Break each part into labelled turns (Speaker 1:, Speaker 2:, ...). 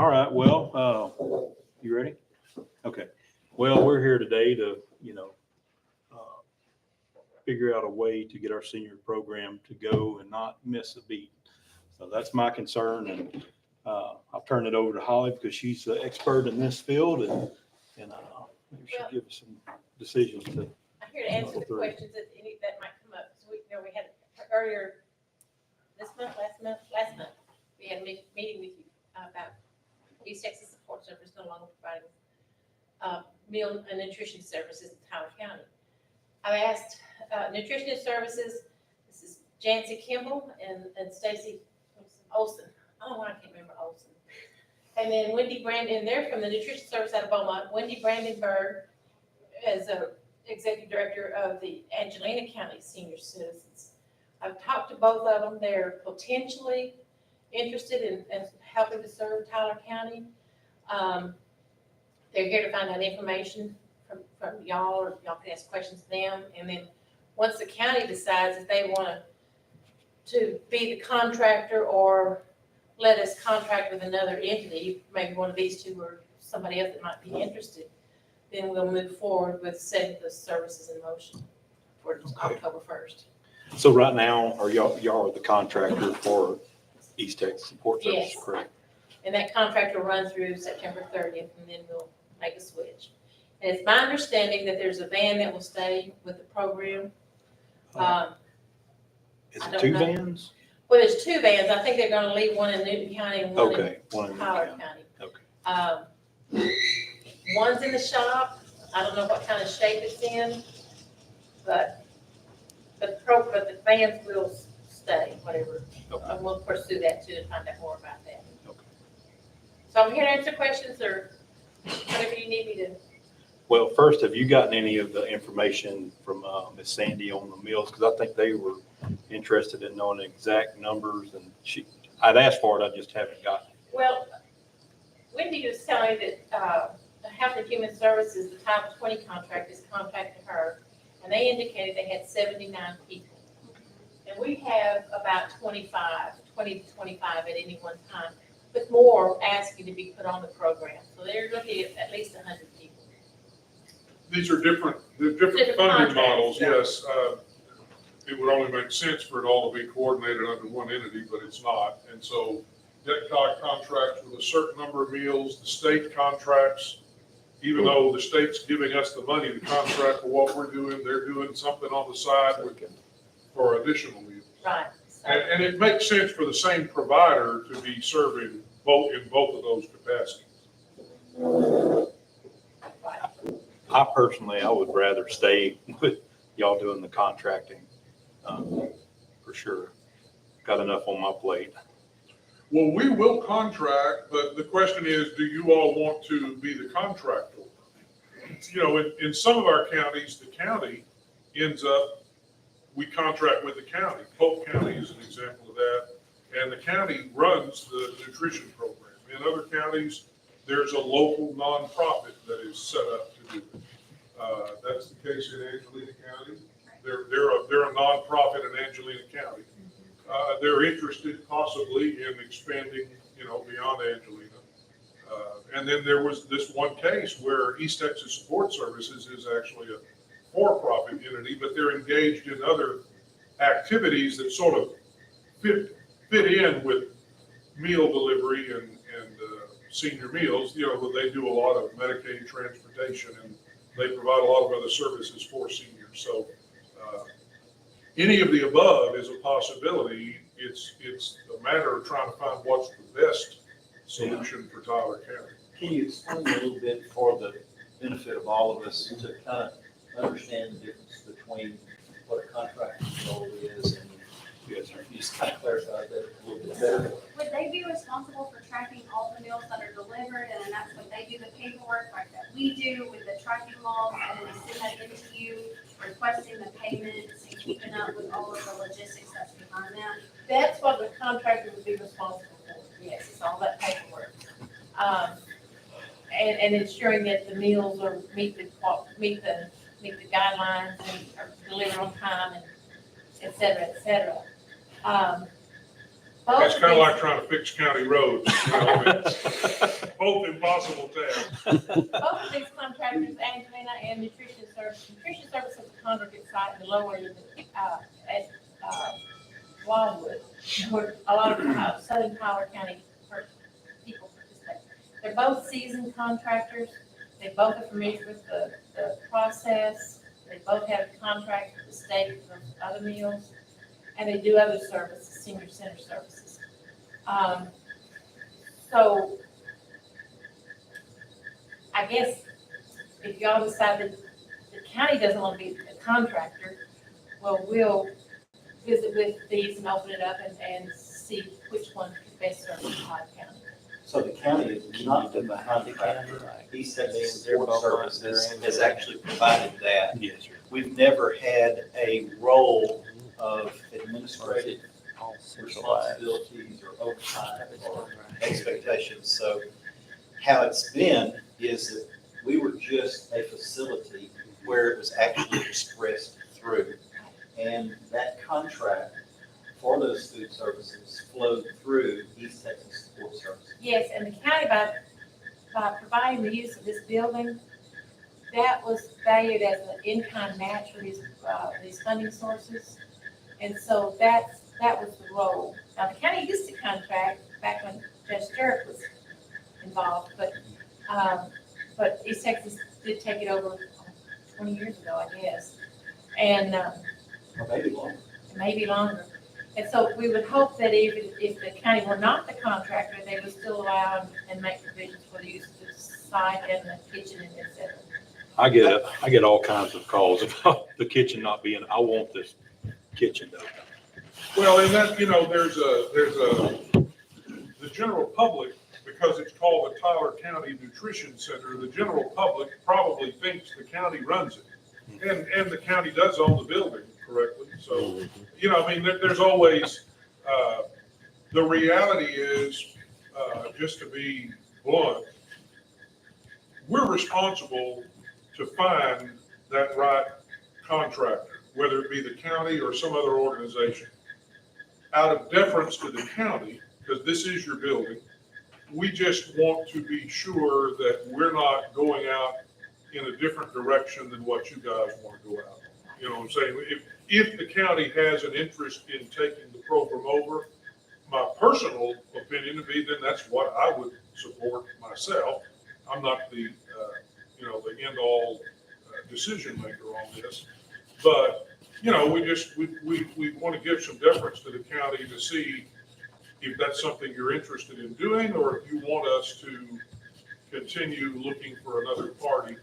Speaker 1: All right, well, you ready? Okay. Well, we're here today to, figure out a way to get our senior program to go and not miss a beat. So that's my concern, and I'll turn it over to Holly because she's the expert in this field, and maybe she'll give us some decisions to.
Speaker 2: I'm here to answer the questions that might come up. So we had earlier last month, we had a meeting with you about East Texas Support Service no longer providing meal and nutrition services in Tyler County. I've asked nutritionist services, this is Jancy Kimball and Stacy Olson. I don't know why I can't remember Olson. And then Wendy Brandon, they're from the nutrition service out of Beaumont. Wendy Brandenburg as a executive director of the Angelina County Senior Citizens. I've talked to both of them. They're potentially interested in helping to serve Tyler County. They're here to find out information from y'all, or y'all can ask questions to them. And then once the county decides if they want to be the contractor or let us contract with another entity, maybe one of these two or somebody else that might be interested, then we'll move forward with setting the services in motion for October 1st.
Speaker 1: So right now, y'all are the contractor for East Texas Support Service,
Speaker 2: Yes.
Speaker 1: correct?
Speaker 2: And that contract will run through September 30th, and then we'll make a switch. And it's my understanding that there's a van that will stay with the program.
Speaker 1: Is
Speaker 2: I
Speaker 1: it
Speaker 2: don't
Speaker 1: two
Speaker 2: know.
Speaker 1: vans?
Speaker 2: Well, there's two vans. I think they're gonna leave one in Newton County and one in
Speaker 1: Okay, one in the
Speaker 2: Tyler
Speaker 1: county.
Speaker 2: County.
Speaker 1: Okay.
Speaker 2: One's in the shop. I don't know what kind of shape it's in, but the vans will stay, whatever.
Speaker 1: Okay.
Speaker 2: And we'll pursue that too to find out more about that.
Speaker 1: Okay.
Speaker 2: So I'm here to answer questions or whatever you need me to.
Speaker 1: Well, first, have you gotten any of the information from Miss Sandy on the meals? Because I think they were interested in knowing the exact numbers, and I'd asked for it, I just haven't gotten it.
Speaker 2: Well, Wendy was telling me that the Health and Human Services, the Title 20 contract is contacting her, and they indicated they had 79 people. And we have about 20 to 25 at any one time, with more asking to be put on the program. So they're looking at least 100 people.
Speaker 3: These are different funding
Speaker 2: contracts,
Speaker 3: models,
Speaker 2: yeah.
Speaker 3: yes. It would only make sense for it all to be coordinated under one entity, but it's not. And so DECCOG contracts with a certain number of meals, the state contracts, even though the state's giving us the money to contract for what we're doing, they're doing something on the side for additional meals.
Speaker 2: Right. So,
Speaker 3: And it makes sense for the same provider to be serving in both of those capacities.
Speaker 2: right.
Speaker 1: I personally, I would rather stay with y'all doing the contracting, for sure. Got enough on my plate.
Speaker 3: Well, we will contract, but the question is, do you all want to be the contractor? You know, in some of our counties, the county ends up, we contract with the county. Polk County is an example of that. And the county runs the nutrition program. In other counties, there's a local nonprofit that is set up to do it. That's the case in Angelina County. They're a nonprofit in Angelina County. They're interested possibly in expanding, beyond Angelina. And then there was this one case where East Texas Support Services is actually a for-profit entity, but they're engaged in other activities that sort of fit in with meal delivery and senior meals. They do a lot of Medicaid transportation, and they provide a lot of other services for seniors. So any of the above is a possibility. It's a matter of trying to find what's the best solution for Tyler County.
Speaker 4: Can you explain a little bit for the benefit of all of us to kind of understand the difference between what a contractor's role is and just kind of clarify that a little bit better?
Speaker 5: Would they be responsible for tracking all the meals that are delivered, and then that's what they do the paperwork like that we do with the tracking logs, and then send that into you, requesting the payments and keeping up with all of the logistics that's behind that?
Speaker 2: That's what the contractor would be responsible for. Yes, it's all that paperwork. And ensuring that the meals are meet the guidelines and are delivered on time, and et cetera, et cetera.
Speaker 3: It's kind of like trying to fix county roads, you know, it's both impossible tasks.
Speaker 2: Both of these contractors, Angelina and Nutrition Services is a congregate site in the lower end, at, Longwood, where a lot of Southern Power County people participate. They're both seasoned contractors. They both are familiar with the process. They both have a contract with the state for other meals, and they do other services, senior center services. So I guess if y'all decide that the county doesn't want to be a contractor, well, we'll visit with these and open it up and see which one could best serve Hyde County.
Speaker 4: So the county is not the contractor. East Texas Support Services has actually provided that.
Speaker 1: Yes, sir.
Speaker 4: We've never had a role of administrative responsibilities or overtime or expectations. So how it's been is that we were just a facility where it was actually expressed through. And that contract for those food services flowed through East Texas Support Services.
Speaker 2: Yes, and the county, by providing the use of this building, that was valued as an in-kind match for these funding sources. And so that was the role. Now, the county used to contract back when Judge Jarrett was involved, but East Texas did take it over 20 years ago, I guess. And
Speaker 4: Or maybe longer.
Speaker 2: maybe longer. And so we would hope that even if the county were not the contractor, they would still allow and make provisions for the use of the site and the kitchen and et cetera.
Speaker 1: I get all kinds of calls about the kitchen not being, I want this kitchen though.
Speaker 3: Well, and that, you know, the general public, because it's called the Tyler County Nutrition Center, the general public probably thinks the county runs it. And the county does own the building correctly. So, you know, I mean, there's always, the reality is, just to be blunt, we're responsible to find that right contractor, whether it be the county or some other organization. Out of deference to the county, because this is your building, we just want to be sure that we're not going out in a different direction than what you guys want to go out. You know what I'm saying? If the county has an interest in taking the program over, my personal opinion would be then that's what I would support myself. I'm not the, the end all decision maker on this, but we want to give some deference to the county to see if that's something you're interested in doing, or if you want us to continue looking for another party.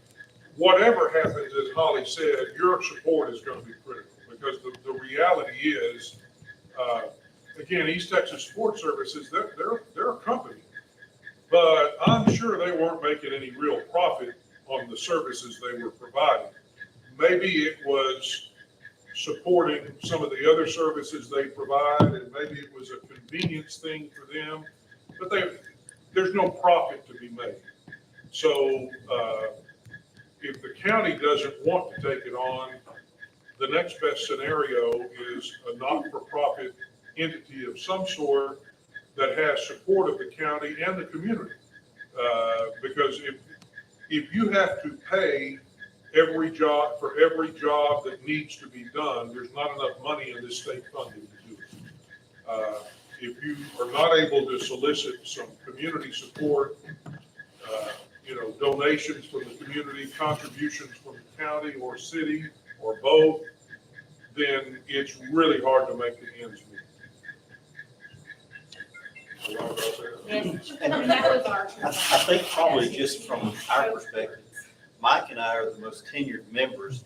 Speaker 3: Whatever happens, as Holly said, your support is going to be critical, because the reality is, again, East Texas Support Services, they're a company, but I'm sure they weren't making any real profit on the services they were providing. Maybe it was supporting some of the other services they provide, and maybe it was a convenience thing for them, but there's no profit to be made. So if the county doesn't want to take it on, the next best scenario is a not-for-profit entity of some sort that has support of the county and the community. Because if you have to pay every job that needs to be done, there's not enough money in this state funding to do it. If you are not able to solicit some community support, donations from the community, contributions from the county or city or both, then it's really hard to make the ends meet.
Speaker 2: Yes.
Speaker 5: And that was our.
Speaker 4: I think probably just from our perspective, Mike and I are the most tenured members.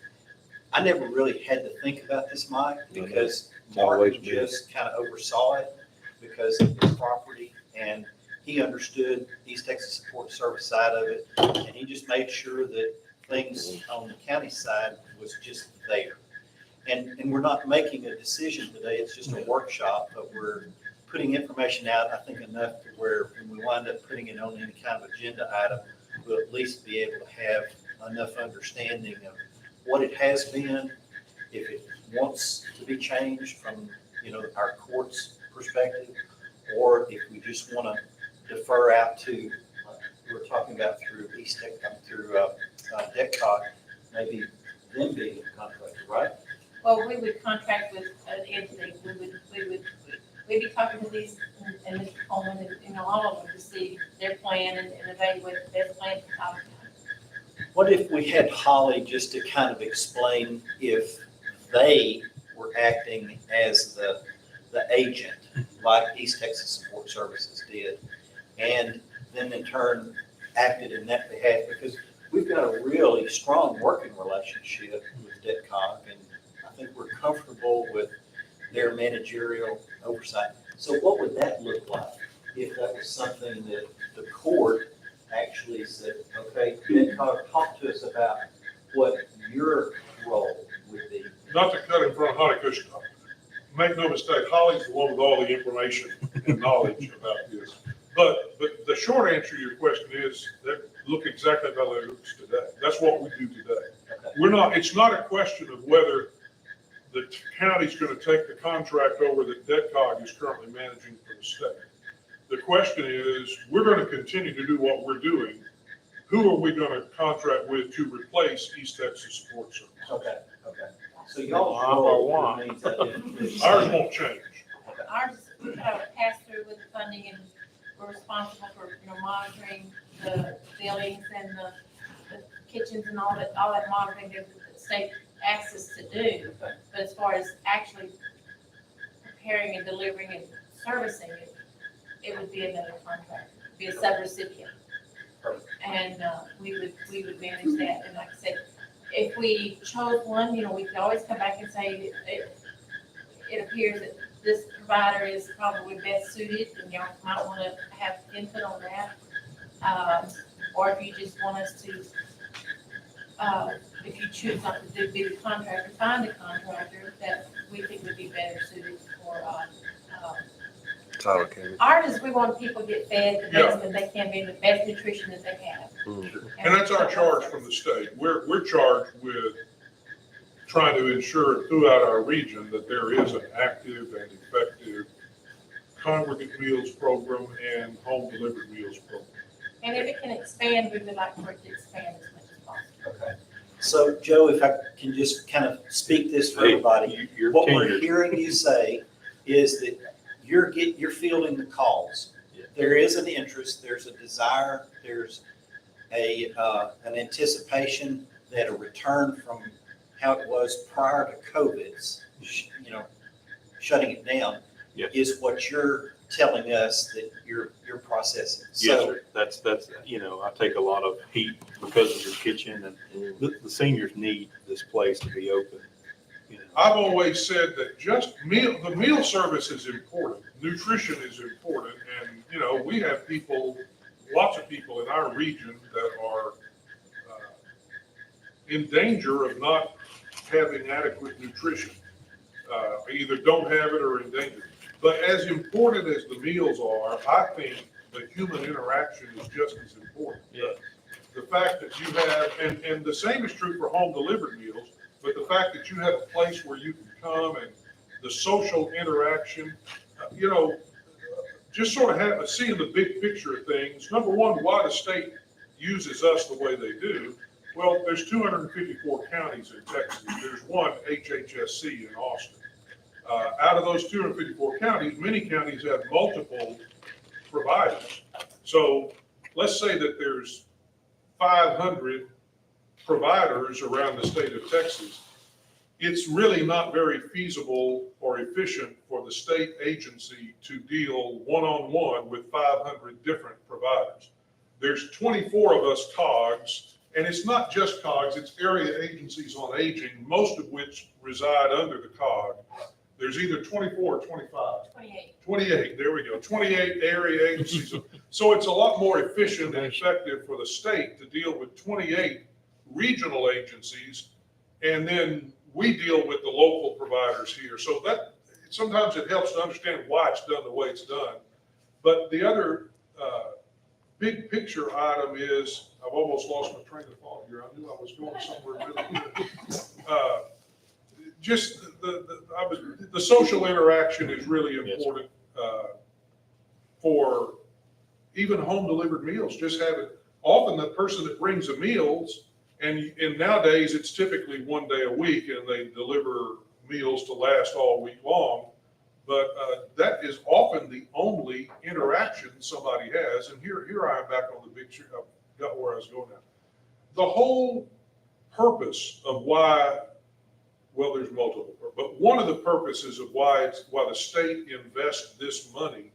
Speaker 4: I never really had to think about this, Mike, because Mark just kind of oversaw it because of his property, and he understood East Texas Support Service side of it, and he just made sure that things on the county side was just there. And we're not making a decision today, it's just a workshop, but we're putting information out, I think enough to where when we wind up putting it on any kind of agenda item, we'll at least be able to have enough understanding of what it has been, if it wants to be changed from, our court's perspective, or if we just want to defer out to, we were talking about through East Tech, through DECCOG, maybe them being the contractor, right?
Speaker 2: Well, we would contract with an entity, we'd be talking to these, and Mr. Coleman, and, you know, all of them to see their plan and evaluate the best plan for Cobb County.
Speaker 4: What if we had Holly just to kind of explain if they were acting as the agent, like East Texas Support Services did, and then in turn acted in that behalf, because we've got a really strong working relationship with DECCOG, and I think we're comfortable with their managerial oversight. So what would that look like if that was something that the court actually said, okay, DECCOG, talk to us about what your role would be?
Speaker 3: Not to cut in front of Holly, because make no mistake, Holly's the one with all the information and knowledge about this. But the short answer to your question is that look exactly how it looks today. That's what we do today.
Speaker 4: Okay.
Speaker 3: It's not a question of whether the county's gonna take the contract over that DECCOG is currently managing for the state. The question is, we're gonna continue to do what we're doing. Who are we gonna contract with to replace East Texas Support Service?
Speaker 4: Okay, okay. So y'all's role remains identical.
Speaker 3: Ours won't change.
Speaker 2: Ours, we have a pass-through with the funding, and we're responsible for, you know, monitoring the buildings and the kitchens and all that monitoring that the state asks us to do. But as far as actually preparing and delivering and servicing it, it would be another contractor, be a subrecipient.
Speaker 4: Perfect.
Speaker 2: And we would manage that. And like I said, if we chose one, you know, we could always come back and say it appears that this provider is probably best suited, and y'all might want to have input on that. Or if you just want us to, if you choose not to be the contractor, find a contractor that we think would be better suited for,
Speaker 6: Tyler County.
Speaker 2: ours is we want people to get fed the
Speaker 3: Yeah.
Speaker 2: best that they can be, the best nutrition that they have.
Speaker 3: And that's our charge from the state. We're charged with trying to ensure throughout our region that there is an active and effective congregate meals program and home delivered meals program.
Speaker 2: And if it can expand, we would like for it to expand as much as possible.
Speaker 4: Okay. So Joe, if I can just kind of speak this for everybody,
Speaker 1: You're
Speaker 4: what we're
Speaker 1: tenured.
Speaker 4: hearing you say is that you're fielding the calls.
Speaker 1: Yeah.
Speaker 4: There is an interest, there's a desire, there's an anticipation that a return from how it was prior to COVID's, shutting it down,
Speaker 1: Yes.
Speaker 4: is what you're telling us that you're processing.
Speaker 1: Yes,
Speaker 4: So,
Speaker 1: sir. That's, you know, I take a lot of heat because of your kitchen, and the seniors need this place to be open. You know.
Speaker 3: I've always said that the meal service is important, nutrition is important, and, you know, we have lots of people in our region that are in danger of not having adequate nutrition. Either don't have it or in danger. But as important as the meals are, I think the human interaction is just as important.
Speaker 1: Yeah.
Speaker 3: The fact that you have, and the same is true for home delivered meals, but the fact that you have a place where you can come and the social interaction, just sort of seeing the big picture of things. Number one, why the state uses us the way they do. Well, there's 254 counties in Texas. There's one HHSC in Austin. Out of those 254 counties, many counties have multiple providers. So let's say that there's 500 providers around the state of Texas. It's really not very feasible or efficient for the state agency to deal one-on-one with 500 different providers. There's 24 of us COGS, and it's not just COGS, it's area agencies on aging, most of which reside under the COG. There's either 24 or 25.
Speaker 2: 28.
Speaker 3: 28, there we go, 28 area agencies. So it's a lot more efficient and effective for the state to deal with 28 regional agencies, and then we deal with the local providers here. So that, sometimes it helps to understand why it's done the way it's done. But the other big picture item is, I've almost lost my train of thought here. I knew I was going somewhere really good. Just the social interaction is really important. for even home delivered meals, just have it, often the person that brings the meals, and nowadays it's typically one day a week and they deliver meals to last all week long. But that is often the only interaction somebody has. And here I am back on the big, I got where I was going now. The whole purpose of why, well, there's multiple, but one of the purposes of why the state invests this money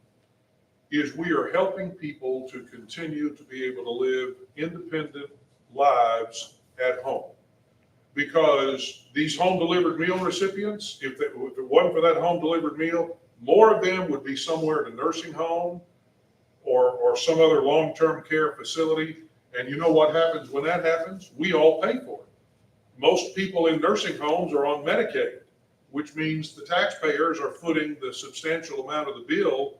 Speaker 3: is we are helping people to continue to be able to live independent lives at home. Because these home delivered meal recipients, if it wasn't for that home delivered meal, more of them would be somewhere in a nursing home or some other long-term care facility. And you know what happens when that happens? We all pay for it. Most people in nursing homes are on Medicaid, which means the taxpayers are footing the substantial amount of the bill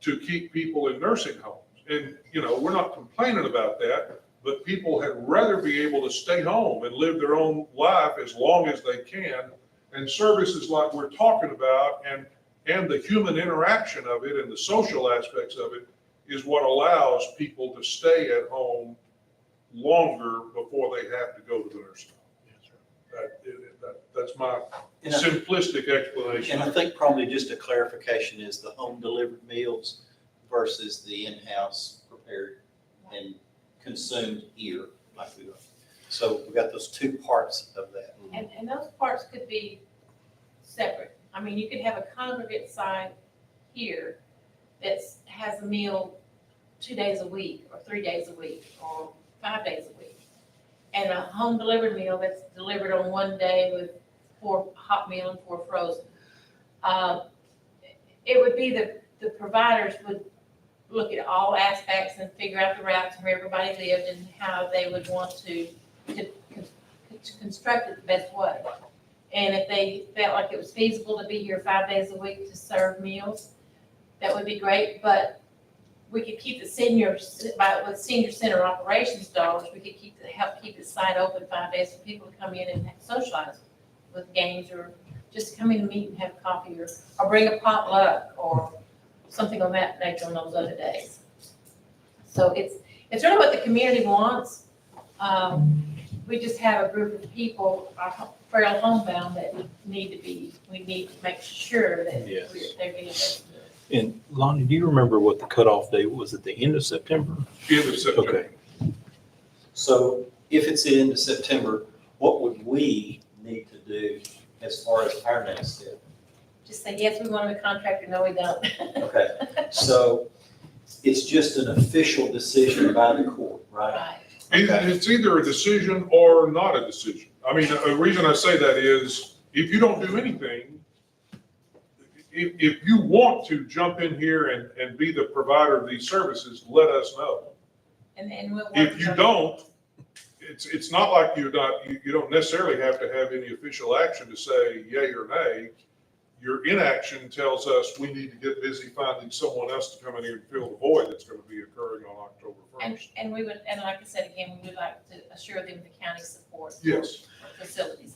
Speaker 3: to keep people in nursing homes. And, you know, we're not complaining about that, but people had rather be able to stay home and live their own life as long as they can. And services like we're talking about and the human interaction of it and the social aspects of it is what allows people to stay at home longer before they have to go to the nursing home. That's my
Speaker 4: And I-
Speaker 3: simplistic explanation.
Speaker 4: And I think probably just a clarification is the home delivered meals versus the in-house prepared and consumed here, like we are. So we've got those two parts of that.
Speaker 2: And those parts could be separate. I mean, you could have a congregate side here that has a meal 2 days a week, or 3 days a week, or 5 days a week. And a home delivered meal that's delivered on one day with 4 hot meal and 4 frozen. It would be the providers would look at all aspects and figure out the routes where everybody lived and how they would want to construct it the best way. And if they felt like it was feasible to be here 5 days a week to serve meals, that would be great. But we could keep the with senior center operations dollars, we could help keep the site open 5 days for people to come in and socialize with games or just come in and meet and have coffee or bring a potluck or something on that nature on those other days. So it's really what the community wants. We just have a group of people, our frail homebound, that we need to make sure that
Speaker 1: Yes.
Speaker 2: they're getting this.
Speaker 1: And Lonnie, do you remember what the cutoff date was at the end of September?
Speaker 3: End of September.
Speaker 1: Okay.
Speaker 4: So if it's the end of September, what would we need to do as far as our next step?
Speaker 2: Just say, yes, we want a contractor, no, we don't.
Speaker 4: Okay, so it's just an official decision by the court, right?
Speaker 2: Right.
Speaker 3: It's either a decision or not a decision. I mean, the reason I say that is if you don't do anything, if you want to jump in here and be the provider of these services, let us know.
Speaker 2: And we'll. work
Speaker 3: If you
Speaker 2: on-
Speaker 3: don't, it's not like you don't necessarily have to have any official action to say yay or nay. Your inaction tells us we need to get busy finding someone else to come in here and fill the void that's going to be occurring on October 1st.
Speaker 2: And we would, and like I said again, we would like to assure them the county support. for
Speaker 3: Yes.
Speaker 2: Facilities.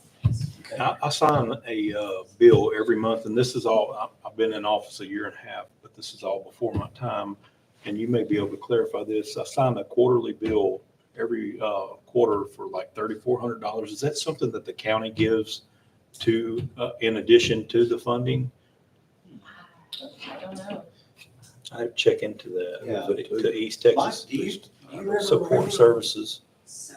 Speaker 4: Okay.
Speaker 1: I sign a bill every month, and this is all, I've been in office a year and a half, but this is all before my time. And you may be able to clarify this. I sign a quarterly bill every quarter for like $3,400. Is that something that the county gives to, in addition to the funding?
Speaker 2: I don't know.
Speaker 1: I check into that.
Speaker 4: Yeah.
Speaker 1: To East Texas
Speaker 4: Mike, do you remember
Speaker 1: Support
Speaker 4: when-
Speaker 1: Services.
Speaker 5: So,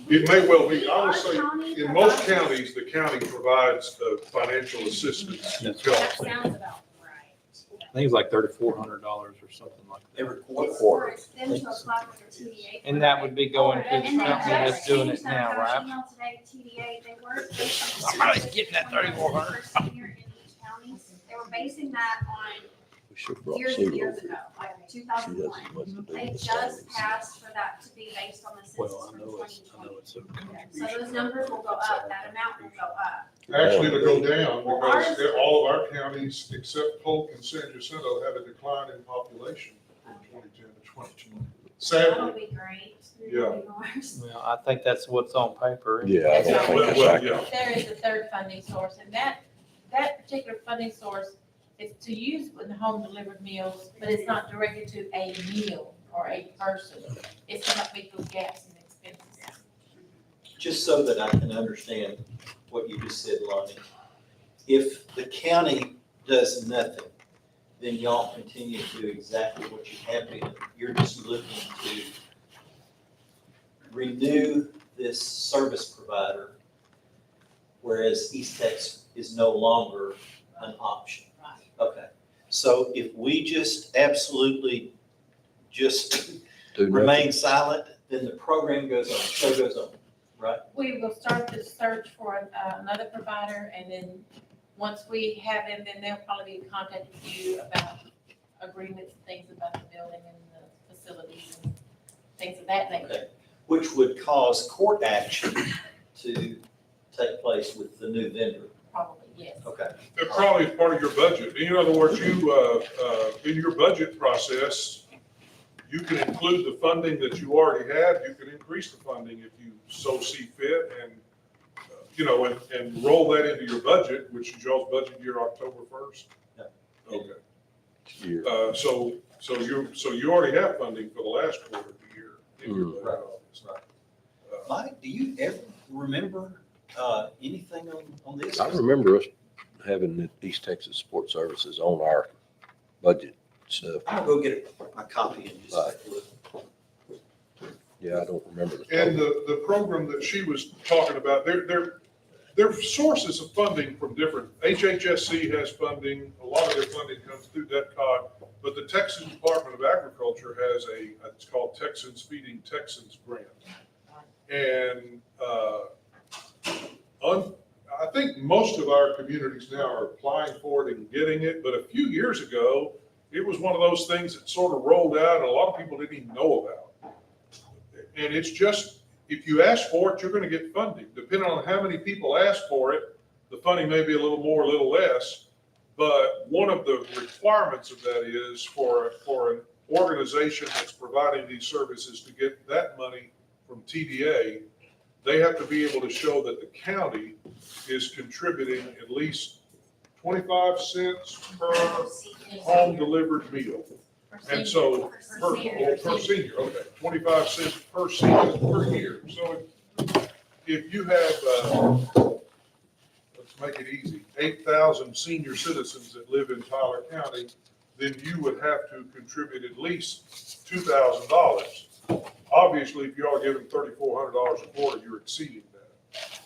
Speaker 3: It may well be, I would
Speaker 5: our
Speaker 3: say,
Speaker 5: county
Speaker 3: in most
Speaker 5: provides-
Speaker 3: counties, the county provides financial assistance.
Speaker 1: That's
Speaker 3: to
Speaker 5: That
Speaker 3: help.
Speaker 5: sounds about right.
Speaker 1: I think it's like $3,400 or something like that.
Speaker 4: Every quarter.
Speaker 5: It's for them to apply for their TDA.
Speaker 6: And that would be going to the
Speaker 5: And they
Speaker 6: company
Speaker 5: just
Speaker 6: that's doing
Speaker 5: changed
Speaker 6: it
Speaker 5: that
Speaker 6: now,
Speaker 5: in our
Speaker 6: right?
Speaker 5: email today, TDA, they were based on.
Speaker 6: Somebody's getting that 3,400.
Speaker 5: Per senior in each county. They were basing that on
Speaker 7: We should have brought
Speaker 5: years
Speaker 7: Sue
Speaker 5: and years
Speaker 7: over.
Speaker 5: ago, like
Speaker 7: She
Speaker 5: 2001.
Speaker 7: doesn't much to do
Speaker 5: They
Speaker 7: with the
Speaker 5: just
Speaker 7: salaries.
Speaker 5: passed for that to be based on the census
Speaker 1: Well, I
Speaker 5: from
Speaker 1: know it's
Speaker 5: 2020.
Speaker 1: a
Speaker 5: So
Speaker 1: contribution.
Speaker 5: those numbers will go up, that amount will go up.
Speaker 3: Actually, it'll go down
Speaker 5: Well,
Speaker 3: because
Speaker 5: ours-
Speaker 3: all of our counties, except Polk and San Jacinto, have a decline in population from 2010 to 2020.
Speaker 5: That'll
Speaker 3: Sadly,
Speaker 5: be great.
Speaker 3: Yeah.
Speaker 5: It'll be worse.
Speaker 6: Well, I think that's what's on paper.
Speaker 7: Yeah, I don't think
Speaker 3: well,
Speaker 7: that's
Speaker 3: well,
Speaker 7: accurate.
Speaker 3: yeah.
Speaker 2: There is a third funding source, and that particular funding source it's to use with the home delivered meals, but it's not directed to a meal or a person. It's to help make those gaps in expenses.
Speaker 4: Just so that I can understand what you just said, Lonnie. If the county does nothing, then y'all continue to do exactly what you have been. You're just looking to renew this service provider, whereas East Tex is no longer an option.
Speaker 2: Right.
Speaker 4: Okay, so if we just absolutely just
Speaker 7: Do nothing.
Speaker 4: remain silent, then the program goes on, show goes on, right?
Speaker 2: We will start the search for another provider, and then once we have them, then they'll probably be in contact with you about agreements and things about the building and the facilities and things of that nature.
Speaker 4: Okay, which would cause court action to take place with the new vendor.
Speaker 2: Probably, yes.
Speaker 4: Okay,
Speaker 3: It probably is part of your budget. In other words, you, in your budget process, you can include the funding that you already have. You can increase the funding if you so see fit and, you know, and roll that into your budget, which is y'all's budget year, October 1st.
Speaker 4: Yeah.
Speaker 3: Okay.
Speaker 7: Year.
Speaker 3: So you already have funding for the last quarter of the year in your budget
Speaker 4: Right.
Speaker 3: office.
Speaker 4: right.
Speaker 3: Uh,
Speaker 4: Mike, do you ever remember anything on this?
Speaker 7: I remember us having the East Texas Support Services on our budget stuff.
Speaker 4: I'll go get my copy and just take a look.
Speaker 7: Yeah, I don't remember.
Speaker 3: And the program that she was talking about, their sources of funding from different, HHSC has funding, a lot of their funding comes through DETCOG, but the Texas Department of Agriculture has it's called Texans Feeding Texans grant. And I think most of our communities now are applying for it and getting it, but a few years ago, it was one of those things that sort of rolled out and a lot of people didn't even know about. And it's just, if you ask for it, you're gonna get funding. Depending on how many people ask for it, the funding may be a little more, a little less. But one of the requirements of that is for an organization that's providing these services to get that money from TDA, they have to be able to show that the county is contributing at least 25 cents per home delivered meal. And so, per senior, okay, 25 cents per senior per year. So if you have, let's make it easy, 8,000 senior citizens that live in Tyler County, then you would have to contribute at least $2,000. Obviously, if you are giving $3,400 a quarter, you're exceeding that.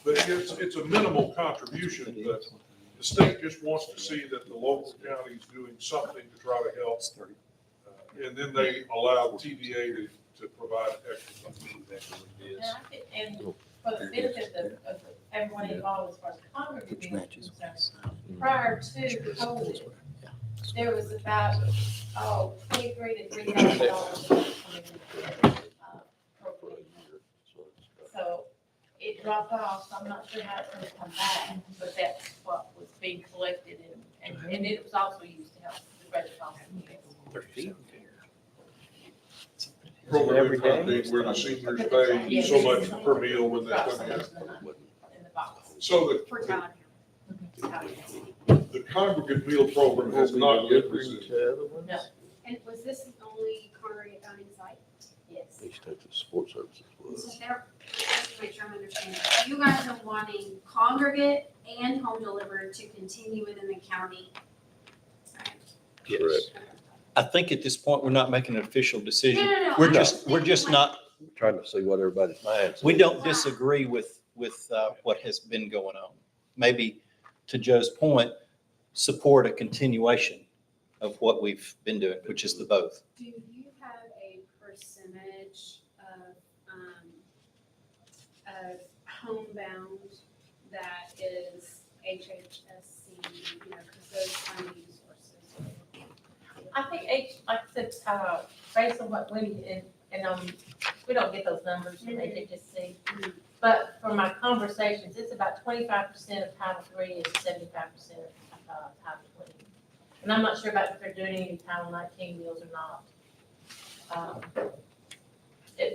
Speaker 3: But it's a minimal contribution, but the state just wants to see that the local county is doing something to try to help. And then they allow TDA to provide extra funding.
Speaker 2: And for the benefit of everyone involved as far as congregate is concerned, prior to COVID, there was about, $23,000 to $3,000 So it dropped off, so I'm not sure how it's gonna come back, but that's what was being collected and it was also used to help the Red Cross.
Speaker 3: Program
Speaker 6: Every day?
Speaker 3: funding where the seniors pay so much per meal when they come in.
Speaker 2: In the box.
Speaker 3: So
Speaker 5: For Tyler.
Speaker 3: the congregate meal program has not yet resumed.
Speaker 2: No,
Speaker 5: And was this the only congregate owned site?
Speaker 2: yes.
Speaker 7: East Texas Support Services
Speaker 5: So
Speaker 7: was.
Speaker 5: there, just to make sure I'm understanding, you guys are wanting congregate and home delivered to continue within the county?
Speaker 7: Correct.
Speaker 4: I think at this point, we're not making an official
Speaker 5: No,
Speaker 4: decision.
Speaker 5: no, no.
Speaker 4: We're
Speaker 5: I'm
Speaker 4: just
Speaker 5: thinking
Speaker 4: not,
Speaker 7: Trying to see what everybody's minds.
Speaker 4: we don't disagree with what has been going on. Maybe to Joe's point, support a continuation of what we've been doing, which is the both.
Speaker 5: Do you have a percentage of homebound that is HHSC, you know, because those funding sources?
Speaker 2: I think like I said, based on what Wendy and we don't get those numbers from HHSC. But from my conversations, it's about 25% of Title III and 75% of Title 20. And I'm not sure about if they're doing any Title 19 meals or not.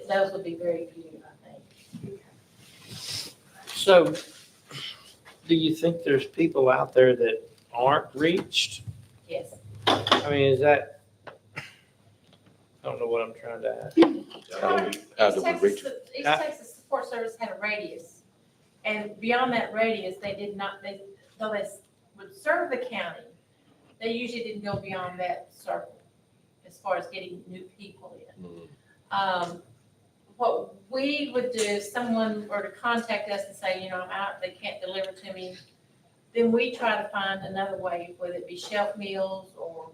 Speaker 2: Those would be very few, I think.
Speaker 6: So, do you think there's people out there that aren't reached
Speaker 2: Yes.
Speaker 6: I mean, is that, I don't know what I'm trying to ask.
Speaker 7: How do we reach?
Speaker 2: East Texas Support Service had a radius, and beyond that radius, they did not, though they would serve the county, they usually didn't go beyond that circle as far as getting new people in. What we would do if someone were to contact us and say, I'm out, they can't deliver to me, then we try to find another way, whether it be shelf meals or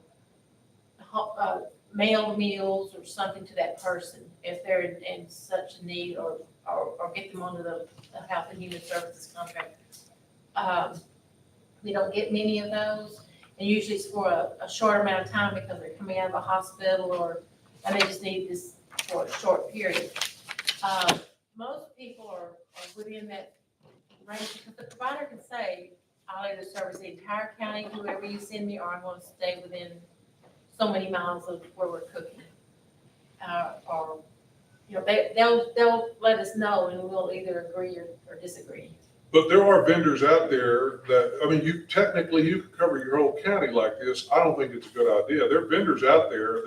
Speaker 2: mail meals or something to that person if they're in such a need, or get them onto the Health and Human Services contract. We don't get many of those, and usually it's for a short amount of time because they're coming out of a hospital and they just need this for a short period. Most people are within that range because the provider can say, I'll either service the entire county, whoever you send me, or I'm going to stay within so many miles of where we're cooking. Or, they'll let us know and we'll either agree or disagree.
Speaker 3: But there are vendors out there that, you could cover your whole county like this. I don't think it's a good idea. There are vendors out there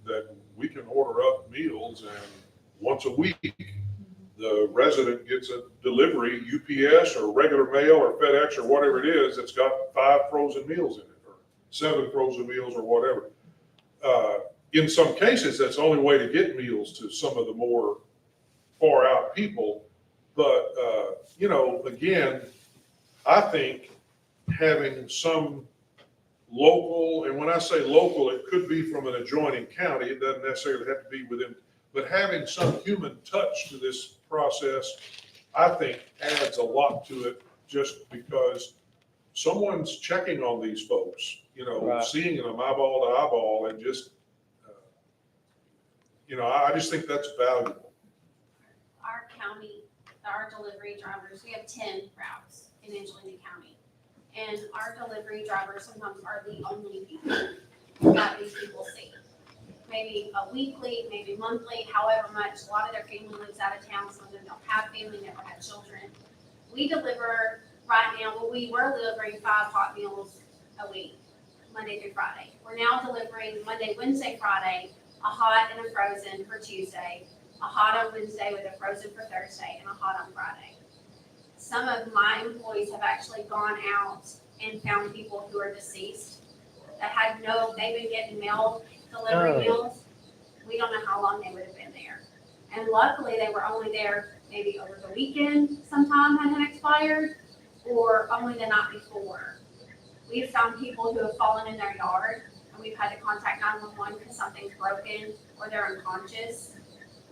Speaker 3: that we can order up meals, and once a week, the resident gets a delivery, UPS or regular mail or FedEx or whatever it is, that's got 5 frozen meals in it, or 7 frozen meals or whatever. In some cases, that's the only way to get meals to some of the more far out people. But, again, I think having some local, and when I say local, it could be from an adjoining county. It doesn't necessarily have to be within, but having some human touch to this process, I think adds a lot to it, just because someone's checking on these folks,
Speaker 6: Right.
Speaker 3: seeing them eyeball to eyeball, and just, I just think that's valuable.
Speaker 5: Our county, our delivery drivers, we have 10 routes in Angelina County. And our delivery drivers sometimes are the only people that these people see. Maybe a weekly, maybe monthly, however much. A lot of their family lives out of town. Some of them don't have family, never had children. We deliver right now, we were delivering 5 hot meals a week, Monday through Friday. We're now delivering Monday, Wednesday, Friday, a hot and a frozen for Tuesday, a hot on Wednesday with a frozen for Thursday, and a hot on Friday. Some of my employees have actually gone out and found people who are deceased that they've been getting mail delivery meals. We don't know how long they would have been there. And luckily, they were only there maybe over the weekend sometime had expired, or only the night before. We've found people who have fallen in their yard, and we've had to contact 911 because something's broken or they're unconscious.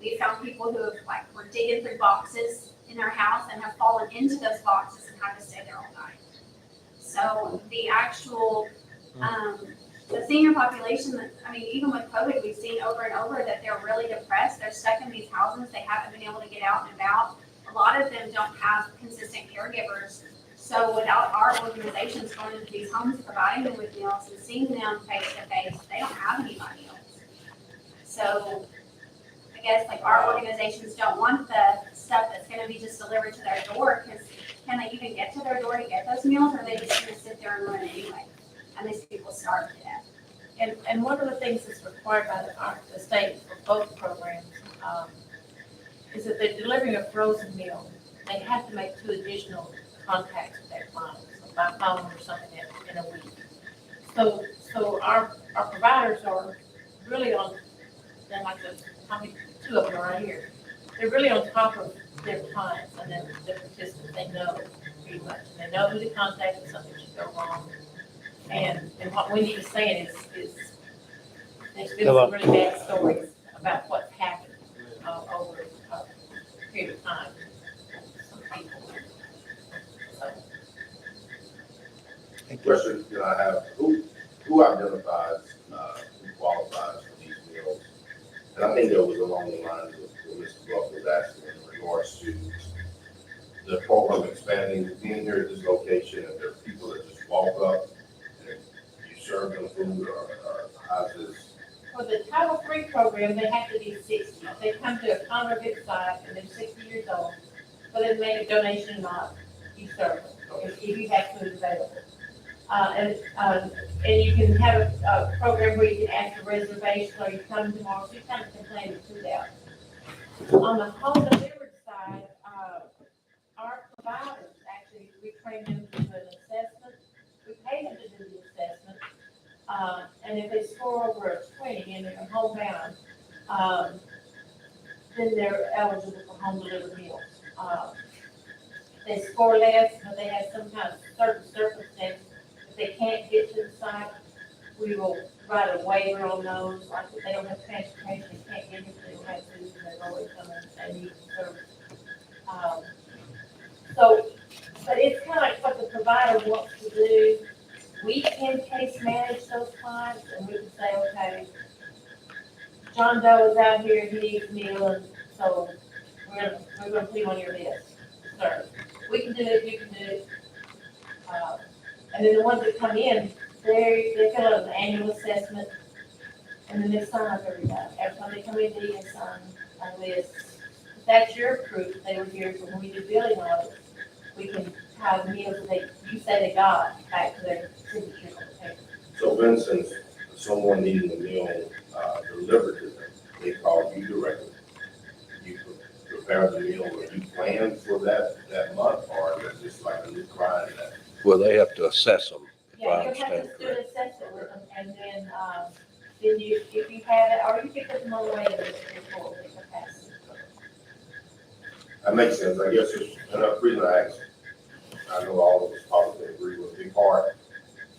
Speaker 5: We found people who were digging through boxes in their house and have fallen into those boxes and had to stay there all night. So the actual, the senior population, even with COVID, we've seen over and over that they're really depressed. They're stuck in these houses. They haven't been able to get out and about. A lot of them don't have consistent caregivers. So without our organizations going into these homes, providing them with meals and seeing them face to face, they don't have anybody else. So I guess our organizations don't want the stuff that's going to be just delivered to their door, because can they even get to their door to get those meals, or are they just going to sit there and run anyway? And these people starve to death.
Speaker 2: And one of the things that's required by the state for both programs is that they're delivering a frozen meal. They have to make 2 additional contacts with their clients, by phone or something in a week. So our providers are really on, they're like probably 2 of them right here. They're really on top of their clients and their participants. They know pretty much. They know who to contact if something should go wrong. And what Wendy was saying is there's been some really bad stories about what's happened over a period of time. Some people.
Speaker 8: Question that I have, who identifies, who qualifies for these meals? And I think that was along the lines of what Mr. Bluff was asking in regards to the program expanding, being here at this location, and there are people that just walk up and you serve them food, or how's this?
Speaker 2: For the Title III program, they have to be 60. If they come to a congregate site and they're 60 years old, but they make a donation, not you serve them, if you have food available. And you can have a program where you can ask for reservation, or you come tomorrow, so you kind of can plan it through that. On the home delivered side, our providers, actually, we train them to do an assessment, we pay them to do the assessment. And if they score over a 20 and they're homebound, then they're eligible for home delivered meals. They score less, but they have sometimes certain circumstances, if they can't get to the site, we will write a waiver on those, like if they don't have transportation, they can't get it, they don't have food, and they're always coming, they need service. So, but it's kind of like what the provider wants to do. We can case manage those clients, and we can say, okay, John Doe is out here, he needs a meal, and so we're gonna put him on your list, sir. We can do it, you can do it. And then the ones that come in, they fill out an annual assessment, and then they sign up every time. Every time they come in, they sign a list. If that's your proof, they were here, so when we do billing audits, we can tie the meals that you say they got back to their signature on the paper.
Speaker 8: So for instance, someone needing a meal, delivered to them, they call you directly. You prepare the meal, or you plan for that month, or is it just like a new client that?
Speaker 7: Well, they have to assess them, if I
Speaker 2: Yeah, you have
Speaker 7: understand
Speaker 2: to do an
Speaker 7: correctly.
Speaker 2: assessment with them, and then you, if you have it, or you can put them on the waiting list before the capacity.
Speaker 8: That makes sense, I guess it's, another reason I asked, I know all of us probably agree with a big part.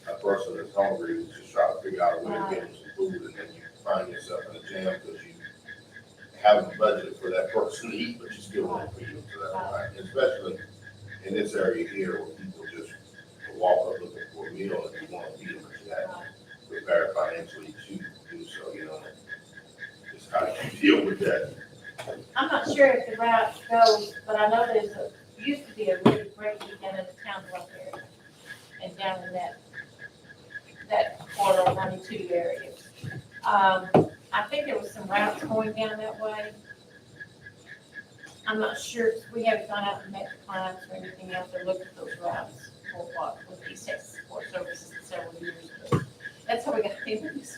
Speaker 8: A person that's hungry is just trying to figure out a way to get them some food, and then you find yourself in a jam because you haven't budgeted for that person to eat, but you still want to feed them to that, right? Especially in this area here where people just walk up looking for a meal and you want to feed them, but you have to prepare financially to do so, you know? Just how do you deal with that?
Speaker 2: I'm not sure if the route goes, but I know used to be a really great weekend in the town of area, and down in that corridor 92 area. I think there was some routes going down that way. I'm not sure, we haven't gone out and met the clients or anything else, or looked at those routes for what, with East Texas Support Services several years ago. That's how we got into this.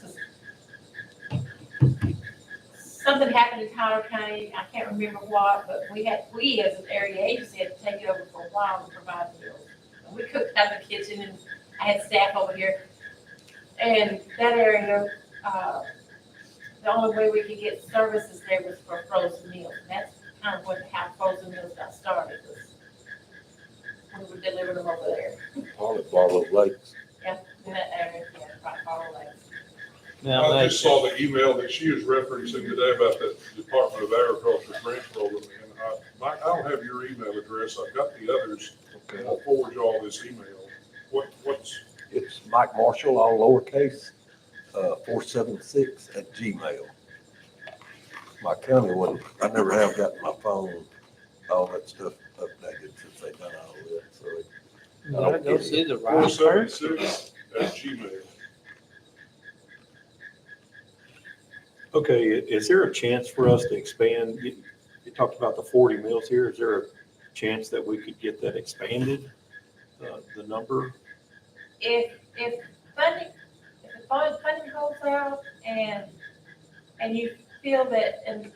Speaker 2: Something happened in Tyler County, I can't remember what, but we as an area agency had to take it over for a while to provide meals. And we cooked out in the kitchen, and I had staff over here. And that area, the only way we could get services there was for frozen meals. And that's kind of how frozen meals got started, was we would deliver them over there.
Speaker 7: All at Barlow Lakes.
Speaker 2: Yeah, in that area, yeah, right, Barlow Lake.
Speaker 6: Now,
Speaker 3: I just saw the email that she was referencing today about the Department of Agriculture grant program, and Mike, I don't have your email address, I've got the others, and I'll forward you all this email. What's,
Speaker 7: It's Mike Marshall, all lowercase, 476@gmail. My county one, I never have gotten my phone, all that stuff updated since they done all of that, so.
Speaker 6: you gotta go see the right person.
Speaker 3: 476@gmail.
Speaker 1: Okay, is there a chance for us to expand? You talked about the 40 meals here. Is there a chance that we could get that expanded, the number?
Speaker 2: If funding, if the funding holds out and you feel that, and the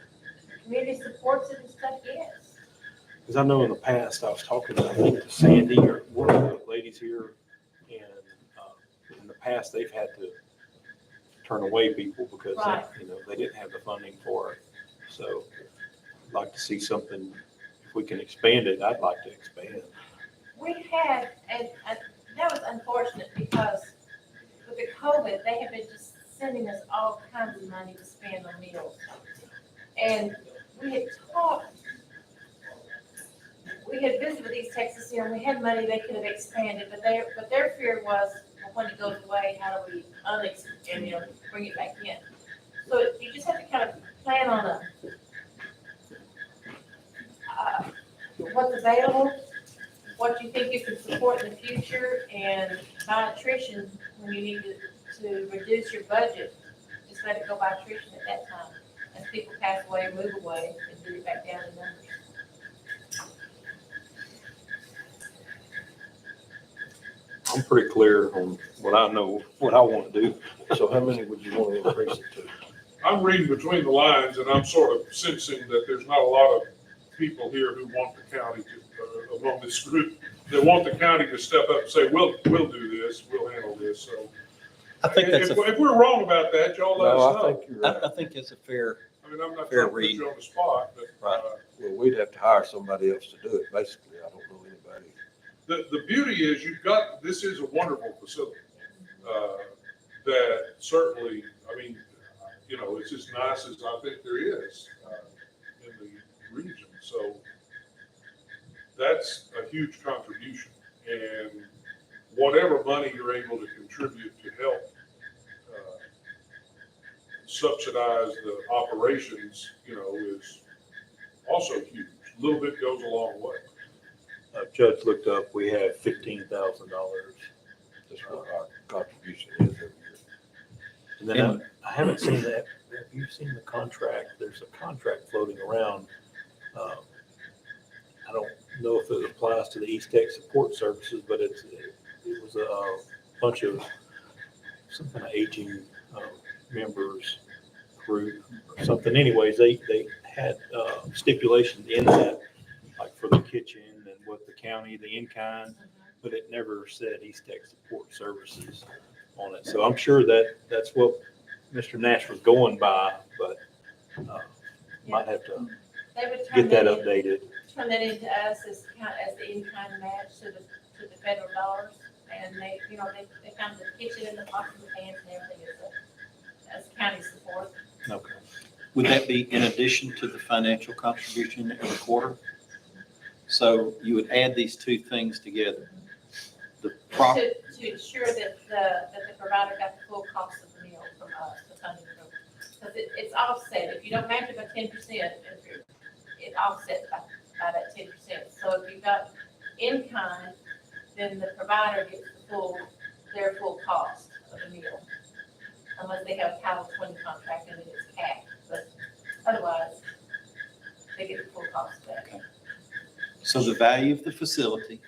Speaker 2: community supports it and stuff, yes.
Speaker 1: Because I know in the past, I was talking, I think, to Sandy or one of the ladies here, and in the past, they've had to turn away people because,
Speaker 2: Right.
Speaker 1: they didn't have the funding for it. So I'd like to see something, if we can expand it, I'd like to expand.
Speaker 2: We had, and that was unfortunate because with the COVID, they have been just sending us all kinds of money to spend on meals. And we had visited with East Texas here, and we had money they could have expanded, but their fear was, well, when it goes away, how do we bring it back in? So you just have to kind of plan on what's available, what you think you can support in the future, and by attrition, when you need to reduce your budget, just let it go by attrition at that time. As people pass away or move away, and bring it back down in numbers.
Speaker 1: I'm pretty clear on what I know, what I want to do.
Speaker 7: So how many would you want to increase it to?
Speaker 3: I'm reading between the lines and I'm sort of sensing that there's not a lot of people here who want the county to, among this group, that want the county to step up and say, we'll do this, we'll handle this, so.
Speaker 4: I think that's
Speaker 3: If we're wrong about that, y'all let
Speaker 7: No,
Speaker 3: us
Speaker 7: I
Speaker 3: know.
Speaker 7: think you're right.
Speaker 4: I think it's a fair,
Speaker 3: I mean, I'm not
Speaker 4: fair
Speaker 3: trying to put
Speaker 4: read.
Speaker 3: you on the spot, but,
Speaker 4: Right.
Speaker 7: Well, we'd have to hire somebody else to do it, basically. I don't know anybody.
Speaker 3: the beauty is this is a wonderful facility. That certainly, I mean, you know, it's as nice as I think there is, in the region, so that's a huge contribution. And whatever money you're able to contribute to help, subsidize the operations, you know, is also huge. A little bit goes a long way.
Speaker 1: Judge looked up, we have $15,000.
Speaker 7: That's what our contribution is every year.
Speaker 1: And then I haven't seen that. Have you seen the contract? There's a contract floating around. I don't know if it applies to the East Tech Support Services, but it was a bunch of some kind of aging members group or something. Anyways, they had stipulations in that, like for the kitchen and what the county, the in-kind, but it never said East Tech Support Services on it. So I'm sure that's what Mr. Nash was going by, but might have to
Speaker 2: They would turn
Speaker 1: get that
Speaker 2: in-
Speaker 1: updated.
Speaker 2: Turn that into us as the in-kind match to the federal dollars. And they, you know, they come to the kitchen and the pots and the pans and everything as county support.
Speaker 1: Okay.
Speaker 4: would that be in addition to the financial contribution in the quarter? So you would add these two things together. The prop,
Speaker 2: To ensure that the provider got the full cost of the meal from us, the funding program. Because it's offset. If you don't match it by 10%, it offsets by that 10%. So if you've got in-kind, then the provider gets their full cost of the meal. Unless they have a Title 20 contract and then it's capped, but otherwise, they get the full cost of that.
Speaker 4: so the value of the facility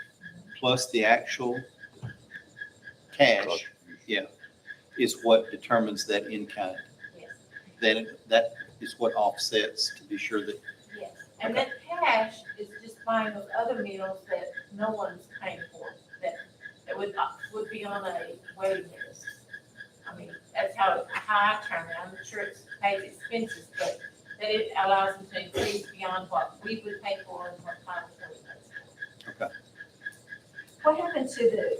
Speaker 4: plus the actual cash, is what determines that in-kind.
Speaker 2: Yes,
Speaker 4: Then that is what offsets to be sure that,
Speaker 2: yes. And that cash is just buying those other meals that no one's paying for, that would be on a waiting list. I mean, that's how I term it. I'm sure it pays expenses, but that it allows them to increase beyond what we would pay for and what Title 20 pays for.
Speaker 9: What happened to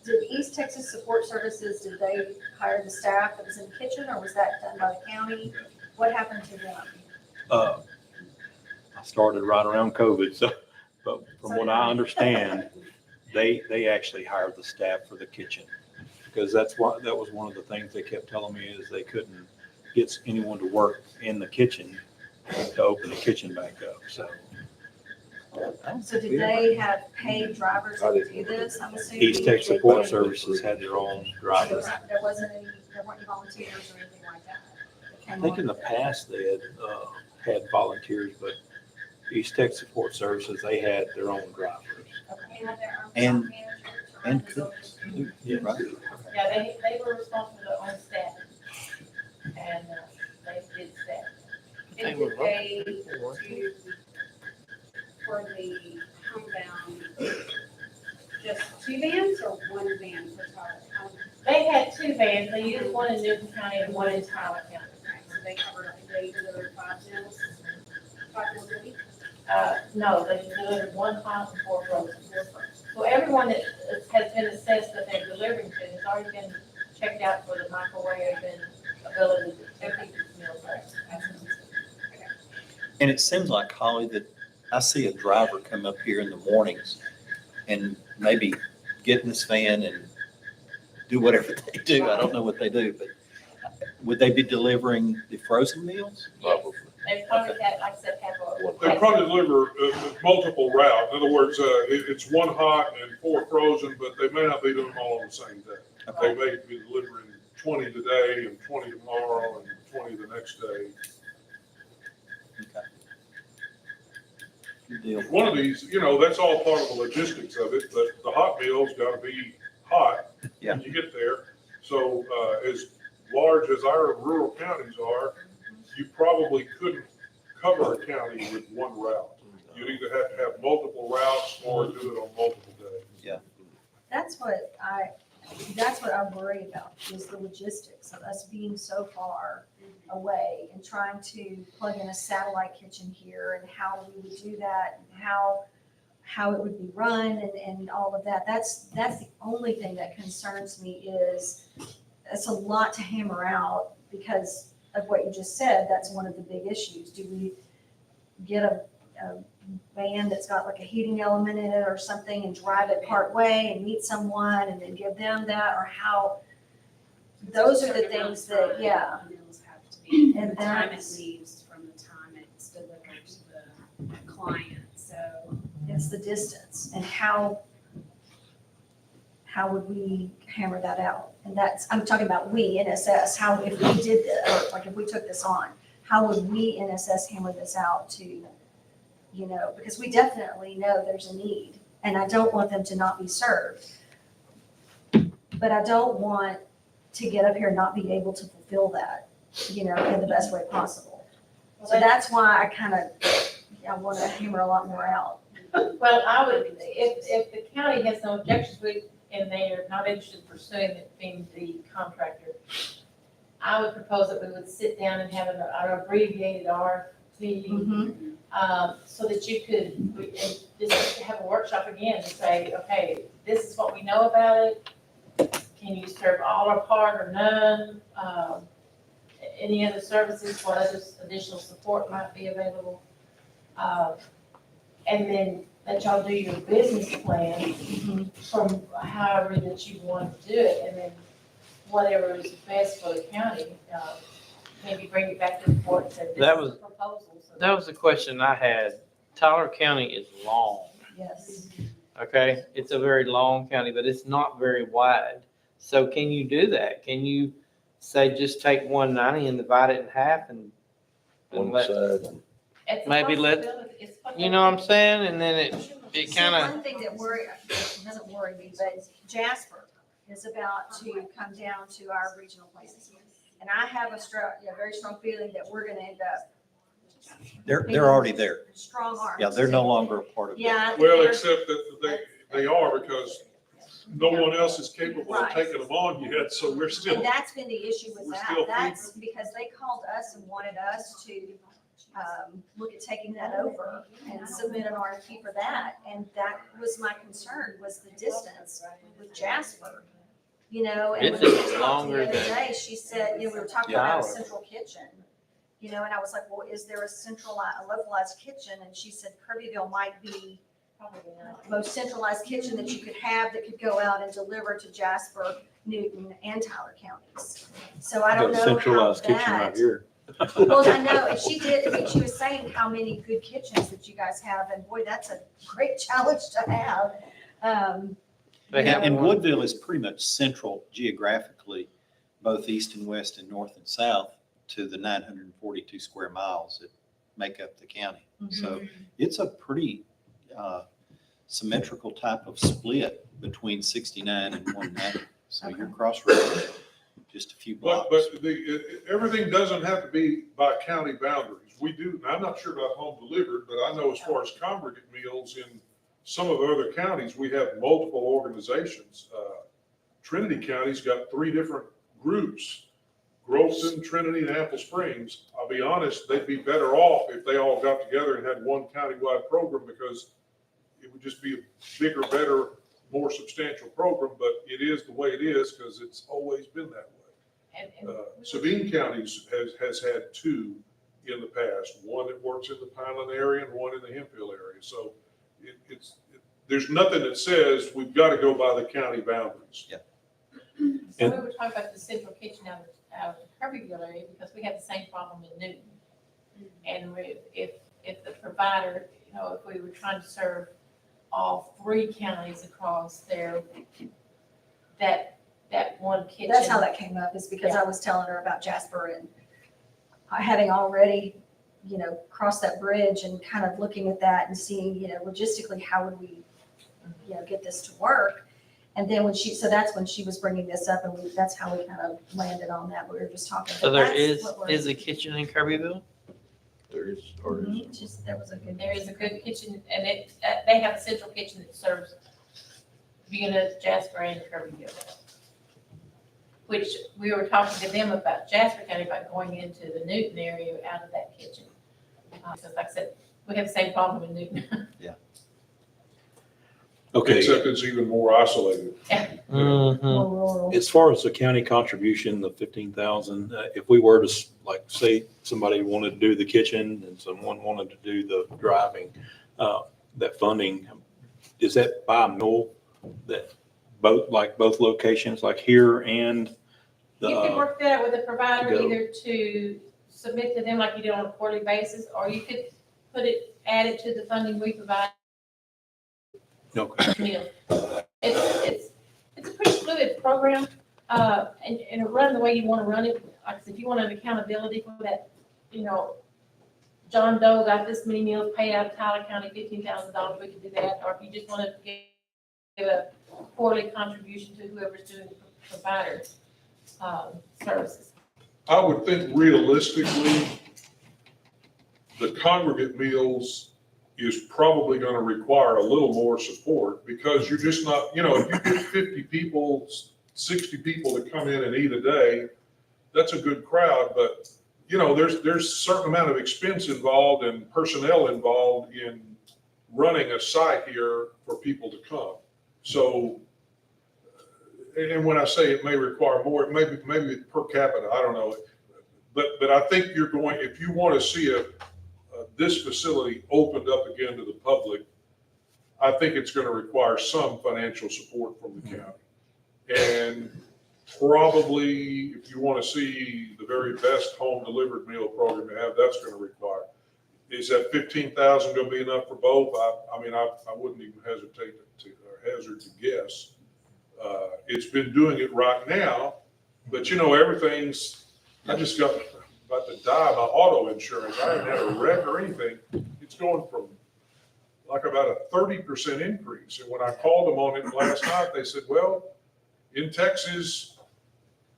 Speaker 9: did East Texas Support Services, did they hire the staff that was in the kitchen, or was that done by the county? What happened to them?
Speaker 1: I started right around COVID, so, but from what I understand, they actually hired the staff for the kitchen. Because that was one of the things they kept telling me is they couldn't get anyone to work in the kitchen to open the kitchen back up, so.
Speaker 9: So did they have paid drivers to do this, I'm assuming?
Speaker 1: East Tech Support Services had their own drivers.
Speaker 9: There wasn't any, there weren't any volunteers or anything like that? that
Speaker 1: I
Speaker 9: came
Speaker 1: think
Speaker 9: on?
Speaker 1: in the past they had volunteers, but East Tech Support Services, they had their own drivers.
Speaker 9: They had their own
Speaker 4: And-
Speaker 9: staff managers or
Speaker 4: and
Speaker 9: others.
Speaker 4: cooks.
Speaker 1: Yeah.
Speaker 4: Right?
Speaker 2: Yeah, they were responsible for their own staff. And they did staff.
Speaker 9: And did they do for the homebound, just two vans or one van for Tyler?
Speaker 2: They had two vans. They used one in Newton County and one in Tyler County.
Speaker 9: So they covered, they delivered 5 meals, 5 meals a week?
Speaker 2: No, they delivered 1 pot and 4 frozen. So everyone that has been assessed that they're delivering to has already been checked out for the microwave and ability to keep the meals fresh.
Speaker 4: And it seems like, Holly, that I see a driver come up here in the mornings and maybe get in this van and do whatever they do. I don't know what they do, but would they be delivering the frozen meals?
Speaker 7: Probably.
Speaker 2: They probably had, like I said, have
Speaker 3: They
Speaker 2: a.
Speaker 3: probably deliver multiple routes. In other words, it's 1 hot and 4 frozen, but they may not be doing them all on the same day. They may be delivering 20 today and 20 tomorrow and 20 the next day.
Speaker 4: Okay. Good deal.
Speaker 3: One of these, you know, that's all part of the logistics of it, but the hot meal's gotta be hot
Speaker 10: Yeah.
Speaker 3: when you get there. So, as large as our rural counties are, you probably couldn't cover a county with one route. You'd either have to have multiple routes or do it on multiple days.
Speaker 11: That's what I worry about, is the logistics of us being so far away and trying to plug in a satellite kitchen here and how we would do that and how it would be run and all of that. That's the only thing that concerns me is it's a lot to hammer out because of what you just said. That's one of the big issues. Do we get a van that's got like a heating element in it or something and drive it part way and meet someone and then give them that, or how? Those are the things that, yeah.
Speaker 9: Meals have to be,
Speaker 11: And
Speaker 9: the time it
Speaker 11: that's-
Speaker 9: leaves from the time it's delivered to the client, so.
Speaker 11: It's the distance and how would we hammer that out? And that's, I'm talking about we, NSS, how, if we did, or like if we took this on, how would we, NSS, hammer this out to, because we definitely know there's a need and I don't want them to not be served. But I don't want to get up here and not be able to fulfill that, in the best way possible. So that's why I want to hammer a lot more out.
Speaker 2: Well, I would, if the county has no objections and they are not interested in pursuing it being the contractor, I would propose that we would sit down and have an abbreviated RFP, so that you could, and just have a workshop again and say, okay, this is what we know about it. Can you serve all or part or none? Any other services, what other additional support might be available? And then let y'all do your business plan from however that you want to do it, and then whatever is best for the county, maybe bring it back to the board and say, this
Speaker 6: That
Speaker 2: is
Speaker 6: was-
Speaker 2: the proposal. So
Speaker 6: That was the question I had. Tyler County is long,
Speaker 11: Yes.
Speaker 6: okay? It's a very long county, but it's not very wide. So can you do that? Can you say just take 190 and divide it in half and
Speaker 7: One
Speaker 6: let,
Speaker 7: side.
Speaker 2: it's a
Speaker 6: maybe let-
Speaker 2: possibility. It's what
Speaker 6: you know what I'm saying? And then it
Speaker 11: So
Speaker 6: kind of,
Speaker 11: one thing that doesn't worry me, but Jasper is about to come down to our regional places. And I have a very strong feeling that we're gonna end up
Speaker 10: They're already there.
Speaker 11: strong arms.
Speaker 10: Yeah, they're no longer a part of it.
Speaker 11: Yeah. I think
Speaker 3: Well,
Speaker 11: they're-
Speaker 3: except that they are, because no one else is capable of taking them on yet, so we're still.
Speaker 11: And that's been the issue with
Speaker 3: We're
Speaker 11: that.
Speaker 3: still
Speaker 11: That's because they called us and wanted us to look at taking that over and submit an RFP for that. And that was my concern, was the distance with Jasper. And when
Speaker 6: It's
Speaker 11: we talked the
Speaker 6: longer
Speaker 11: other
Speaker 6: than-
Speaker 11: day, she said, we were talking about a
Speaker 6: Tyler.
Speaker 11: central kitchen. And I was like, well, is there a localized kitchen? And she said Kirbyville might be
Speaker 2: Probably not.
Speaker 11: the most centralized kitchen that you could have that could go out and deliver to Jasper, Newton, and Tyler counties. So I don't know how
Speaker 1: Centralized kitchen right
Speaker 11: that.
Speaker 1: here.
Speaker 11: Well, I know, and she was saying how many good kitchens that you guys have, and boy, that's a great challenge to have.
Speaker 6: they have
Speaker 10: And
Speaker 6: one.
Speaker 10: Woodville is pretty much central geographically, both east and west and north and south to the 942 square miles that make up the county. So it's a pretty symmetrical type of split between 69 and 190. So you're crossroads, just a few blocks.
Speaker 3: But everything doesn't have to be by county boundaries. We do, and I'm not sure about home delivered, but I know as far as congregate meals in some of the other counties, we have multiple organizations. Trinity County's got 3 different groups: Groveton, Trinity, and Apple Springs. I'll be honest, they'd be better off if they all got together and had one countywide program, because it would just be a bigger, better, more substantial program, but it is the way it is because it's always been that way.
Speaker 2: And
Speaker 3: Sabine County has had 2 in the past, one that works in the Pineland area and one in the Hemphill area. So there's nothing that says we've got to go by the county boundaries.
Speaker 2: So we were talking about the central kitchen out of the Kirbyville area, because we have the same problem in Newton. And if the provider, if we were trying to serve all 3 counties across there, that one kitchen.
Speaker 11: That's how that came up, is because I was telling her about Jasper and having already, crossed that bridge and kind of looking at that and seeing, logistically, how would we, get this to work? And then so that's when she was bringing this up, and that's how we kind of landed on that. We were just talking.
Speaker 6: So
Speaker 11: but
Speaker 6: there
Speaker 11: that's what we're-
Speaker 6: is a kitchen in Kirbyville?
Speaker 7: There is, or is
Speaker 11: Mhm, just, there was a good.
Speaker 2: There is a good kitchen, and they have a central kitchen that serves Buena, Jasper, and Kirbyville. Which we were talking to them about, Jasper County, about going into the Newton area out of that kitchen. Because like I said, we have the same problem in Newton.
Speaker 1: Okay,
Speaker 3: Except it's even more isolated.
Speaker 6: Mhm.
Speaker 11: More rural.
Speaker 1: as far as the county contribution, the 15,000, if we were to, like, say, somebody wanted to do the kitchen and someone wanted to do the driving, that funding, is that by mill, that both locations, like here and
Speaker 2: You could
Speaker 1: the,
Speaker 2: work that out with a provider,
Speaker 1: go.
Speaker 2: either to submit to them like you do on a quarterly basis, or you could add it to the funding we provide.
Speaker 1: okay,
Speaker 2: Meal. It's a pretty fluid program, and it run the way you want to run it. Like I said, if you want an accountability for that, John Doe got this many meals paid out of Tyler County, $15,000, we could do that. Or if you just want to give a quarterly contribution to whoever's doing the provider, services.
Speaker 3: I would think realistically, the congregate meals is probably going to require a little more support because you're just not, if you get 50 people, 60 people that come in and eat a day, that's a good crowd. But, there's a certain amount of expense involved and personnel involved in running a site here for people to come. So, and when I say it may require more, it maybe per capita, I don't know. But I think if you want to see this facility opened up again to the public, I think it's going to require some financial support from the county. And probably, if you want to see the very best home delivered meal program to have, that's going to require. Is that 15,000 going to be enough for both? I wouldn't even hesitate or hazard to guess. It's been doing it right now, but everything's, I just got about to die my auto insurance. I haven't had a wreck or anything. It's going from like about a 30% increase. And when I called them on it last night, they said, well, in Texas,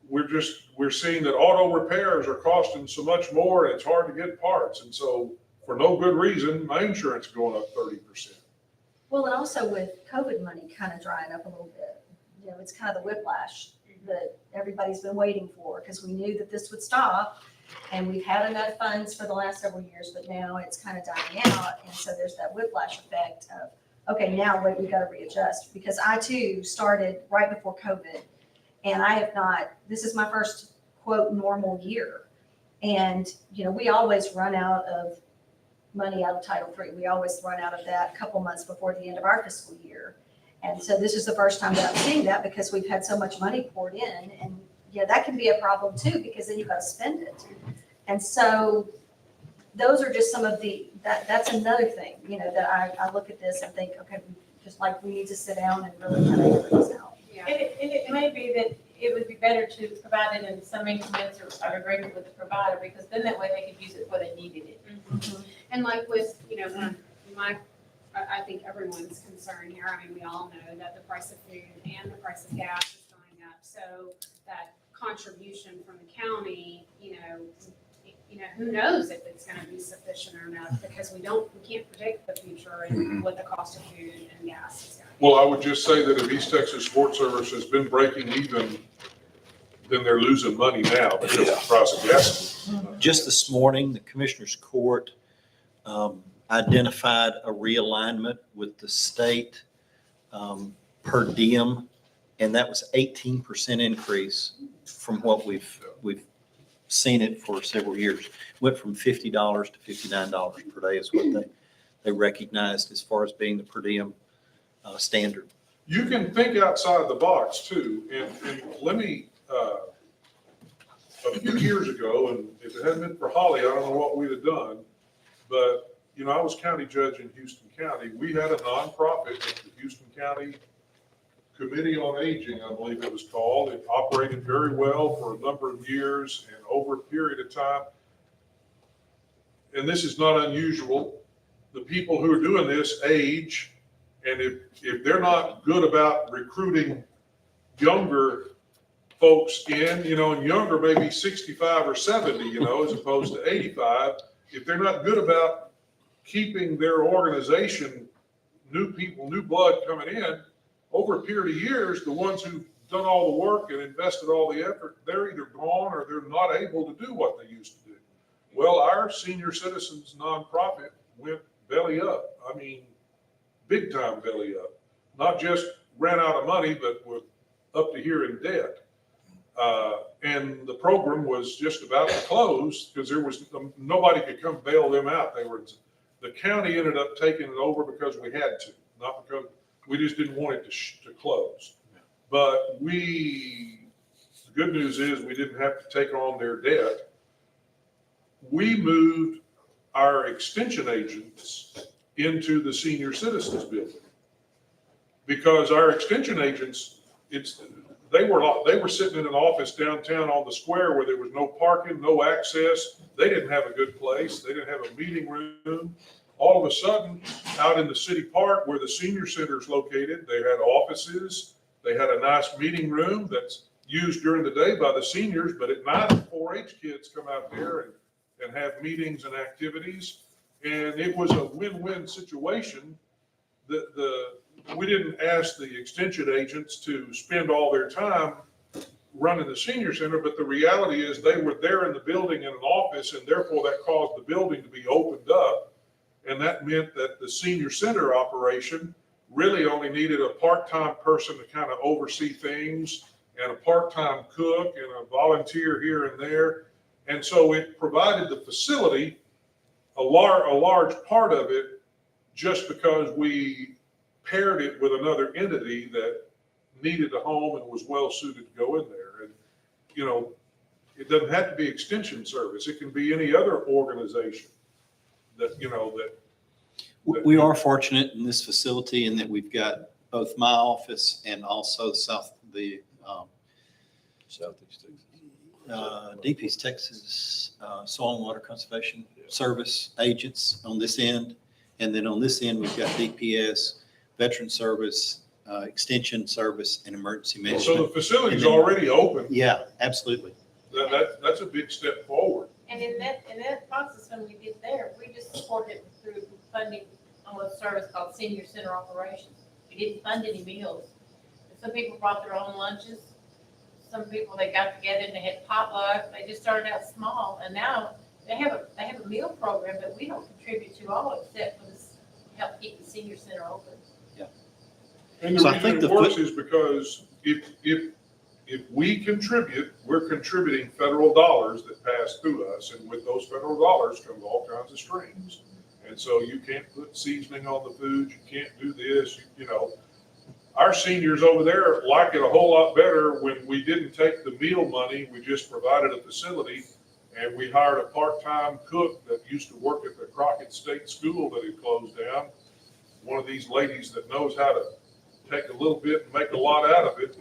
Speaker 3: we're seeing that auto repairs are costing so much more and it's hard to get parts. And so for no good reason, my insurance is going up 30%.
Speaker 11: Well, and also with COVID money kind of drying up a little bit, it's kind of the whiplash that everybody's been waiting for, because we knew that this would stop. And we've had enough funds for the last several years, but now it's kind of dying out. And so there's that whiplash effect of, okay, now wait, we got to readjust. Because I too started right before COVID, and I have not, this is my first quote normal year. And, we always run out of money out of Title III. We always run out of that a couple months before the end of our fiscal year. And so this is the first time that I'm seeing that, because we've had so much money poured in. And that can be a problem too, because then you've got to spend it. And so those are just some of that's another thing, that I look at this and think, okay, we need to sit down and really kind of figure this out.
Speaker 9: Yeah.
Speaker 2: And it may be that it would be better to provide it in some increments or agreement with the provider, because then that way they could use it where they needed it.
Speaker 9: And like with, I think everyone's concern here, we all know that the price of food and the price of gas is going up. So that contribution from the county, who knows if it's gonna be sufficient or not, because we can't predict the future and what the cost of food and gas is gonna be.
Speaker 3: Well, I would just say that if East Texas Sports Service has been breaking even, then they're losing money now because of the price of gas.
Speaker 10: Just this morning, the Commissioners Court identified a realignment with the state per diem, and that was 18% increase from what we've seen it for several years. Went from $50 to $59 per day is what they recognized as far as being the per diem standard.
Speaker 3: You can think outside the box too. And let me, a few years ago, and if it hadn't been for Holly, I don't know what we'd have done. But, I was county judge in Houston County. We had a nonprofit, the Houston County Committee on Aging, I believe it was called. It operated very well for a number of years and over a period of time. And this is not unusual. The people who are doing this age, And if they're not good about recruiting younger folks in, and younger maybe 65 or 70, as opposed to 85, if they're not good about keeping their organization, new people, new blood coming in, over a period of years, the ones who've done all the work and invested all the effort, they're either gone or they're not able to do what they used to do. Well, our senior citizens nonprofit went belly up. I mean, big time belly up. Not just ran out of money, but were up to here in debt. And the program was just about to close because there was nobody could come bail them out. The county ended up taking it over because we had to, not because we just didn't want it to close. But the good news is we didn't have to take on their debt. We moved our extension agents into the senior citizens building because our extension agents, they were sitting in an office downtown on the square where there was no parking, no access. They didn't have a good place. They didn't have a meeting room. All of a sudden, out in the city park where the senior center is located, they had offices. They had a nice meeting room that's used during the day by the seniors, but at night, the 4-H kids come out there and have meetings and activities. And it was a win-win situation. We didn't ask the extension agents to spend all their time running the senior center, but the reality is they were there in the building in an office, and therefore that caused the building to be opened up. And that meant that the senior center operation really only needed a part-time person to kind of oversee things and a part-time cook and a volunteer here and there. And so it provided the facility, a large part of it, just because we paired it with another entity that needed a home and was well suited to go in there. And, it doesn't have to be extension service. It can be any other organization that.
Speaker 10: We are fortunate in this facility in that we've got both my office and also the
Speaker 7: Southeast Texas.
Speaker 10: DP's Texas Soil and Water Conservation Service agents on this end. And then on this end, we've got DPS, Veteran Service, Extension Service, and Emergency
Speaker 3: So
Speaker 10: Management.
Speaker 3: the facility's already open.
Speaker 10: Yeah, absolutely.
Speaker 3: That's a big step forward.
Speaker 2: And in that process, when we did there, we just supported it through funding on a service called Senior Center Operations. We didn't fund any meals. Some people brought their own lunches. Some people, they got together and they had potluck. They just started out small, and now they have a meal program that we don't contribute to all except for this, help keep the senior center open.
Speaker 3: And
Speaker 10: So
Speaker 3: the
Speaker 10: I think
Speaker 3: reason it
Speaker 10: the
Speaker 3: works is because if we contribute, we're contributing federal dollars that pass through us, and with those federal dollars comes all kinds of strings. And so you can't put seasoning on the food, you can't do this, Our seniors over there like it a whole lot better when we didn't take the meal money, we just provided a facility, and we hired a part-time cook that used to work at the Crockett State School that had closed down. One of these ladies that knows how to take a little bit and make a lot out of it,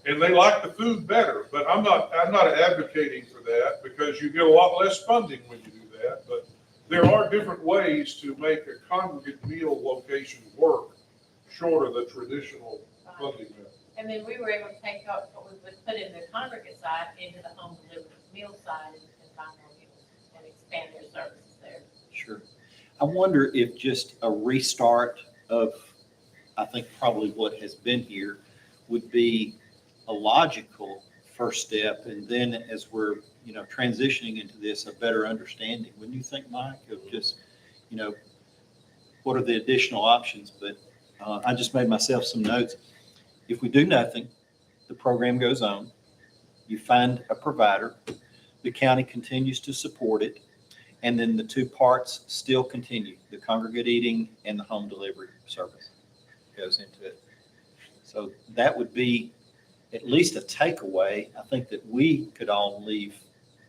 Speaker 3: and they like the food better. But I'm not advocating for that because you get a lot less funding when you do that. But there are different ways to make a congregate meal location work short of the traditional funding method.
Speaker 2: And then we were able to take out what we would put in the congregate side into the home delivered meal side and buy more meals and expand their services there.
Speaker 10: Sure. I wonder if just a restart of, I think probably what has been here would be a logical first step. And then as we're, transitioning into this, a better understanding. Wouldn't you think, Mike, of just, what are the additional options? But I just made myself some notes. If we do nothing, the program goes on. You find a provider. The county continues to support it. And then the two parts still continue, the congregate eating and the home delivery service goes into it. So that would be at least a takeaway. I think that we could all leave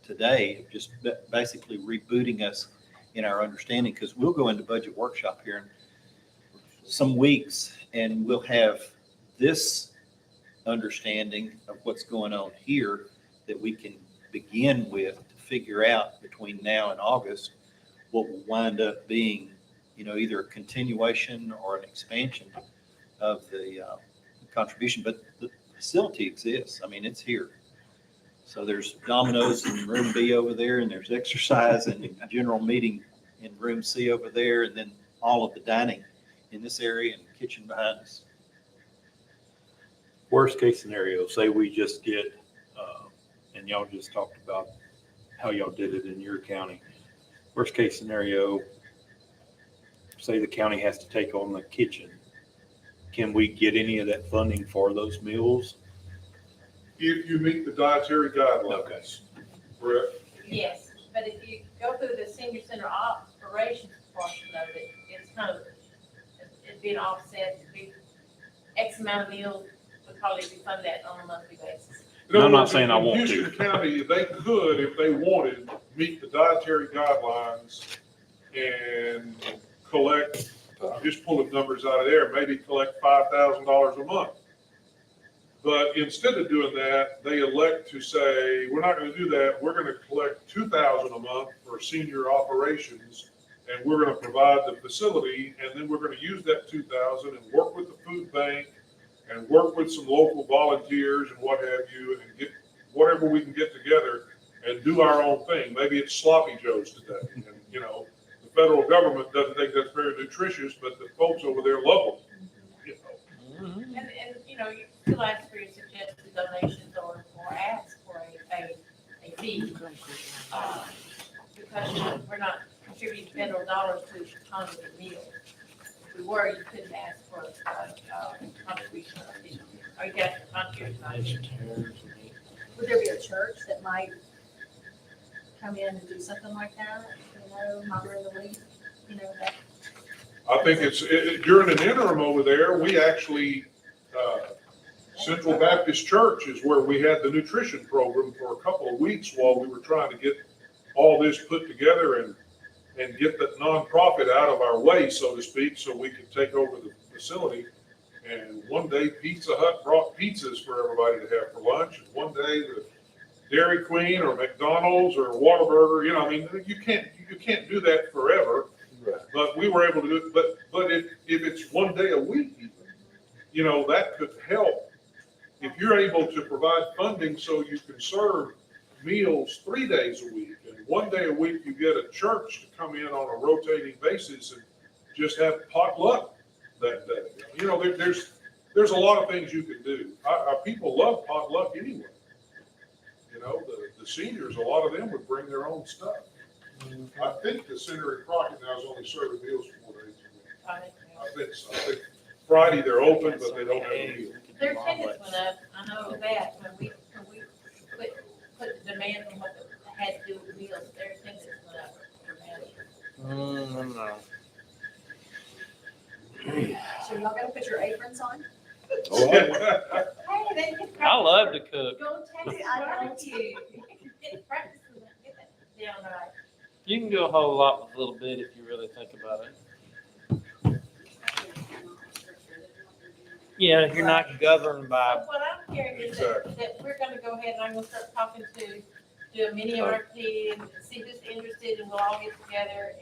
Speaker 10: today, just basically rebooting us in our understanding, because we'll go into budget workshop here in some weeks and we'll have this understanding of what's going on here that we can begin with to figure out between now and August what will wind up being either a continuation or an expansion of the contribution, but the facility exists. I mean, it's here. So there's Domino's in room B over there, and there's exercise and general meeting in room C over there, and then all of the dining in this area and kitchen behind us.
Speaker 1: Worst case scenario, say we just get, and y'all just talked about how y'all did it in your county. Worst case scenario, say the county has to take on the kitchen. Can we get any of that funding for those meals?
Speaker 3: If you meet the dietary guidelines. Correct?
Speaker 2: Yes, but if you go through the senior center operations portion of it, it's kind of, it'd be an offset, it'd be X amount of meals, would probably be funded that on a monthly basis.
Speaker 3: In other
Speaker 1: I'm not
Speaker 3: words,
Speaker 1: saying I
Speaker 3: in
Speaker 1: want to.
Speaker 3: Houston County, they could, if they wanted, meet the dietary guidelines and collect, just pulling numbers out of there, maybe collect $5,000 a month. But instead of doing that, they elect to say, we're not gonna do that, we're gonna collect $2,000 a month for senior operations, and we're gonna provide the facility, and then we're gonna use that $2,000 and work with the food bank and work with some local volunteers and what have you, and get whatever we can get together and do our own thing. Maybe it's sloppy joes today, and, the federal government doesn't think that's very nutritious, but the folks over there love them,
Speaker 2: And, you still ask for your suggested donations or ask for a fee. Because we're not contributing federal dollars to tons of meals. If we were, you couldn't ask for a contribution or fee. Or you could ask for contribution.
Speaker 11: Would there be a church that might come in and do something like that, Mother of the Week, that?
Speaker 3: I think during an interim over there, we actually, Central Baptist Church is where we had the nutrition program for a couple of weeks while we were trying to get all this put together and get that nonprofit out of our way, so to speak, so we could take over the facility. And one day Pizza Hut brought pizzas for everybody to have for lunch. And one day the Dairy Queen or McDonald's or Whataburger, you can't do that forever.
Speaker 7: Right.
Speaker 3: But we were able to do it. But if it's one day a week, even, that could help. If you're able to provide funding so you can serve meals 3 days a week, and one day a week you get a church to come in on a rotating basis and just have potluck that day. There's a lot of things you can do. Our people love potluck anyway. The seniors, a lot of them would bring their own stuff. I think the center at Crockett now is only serving meals 4 days a week. I think so. I think Friday they're open, but they don't have a meal.
Speaker 2: Their attendance went up, I know that, when we put the demand on what they had to do with meals, their attendance went up dramatically.
Speaker 6: No.
Speaker 11: So y'all gotta put your aprons on?
Speaker 2: Hey, they can
Speaker 6: I love to cook.
Speaker 2: Go Texas, I love you. Get practice with that, get that down right.
Speaker 6: You can do a whole lot with a little bit if you really think about it. Yeah, you're not governed by,
Speaker 2: So what I'm hearing is that we're gonna go ahead and I'm gonna start talking to, do a mini RFP and see who's interested and we'll all get together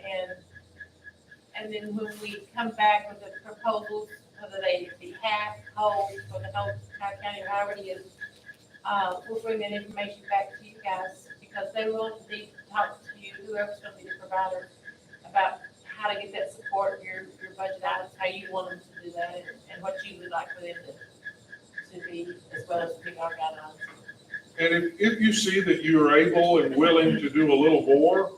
Speaker 2: and then when we come back with the proposals, whether they be half, whole, for the whole county or however it is, we'll bring that information back to you guys because they will need to talk to you, whoever's gonna be the provider, about how to get that support, your budget items, how you want them to do that, and what you would like for them to be, as well as pick our guidelines.
Speaker 3: And if you see that you are able and willing to do a little more,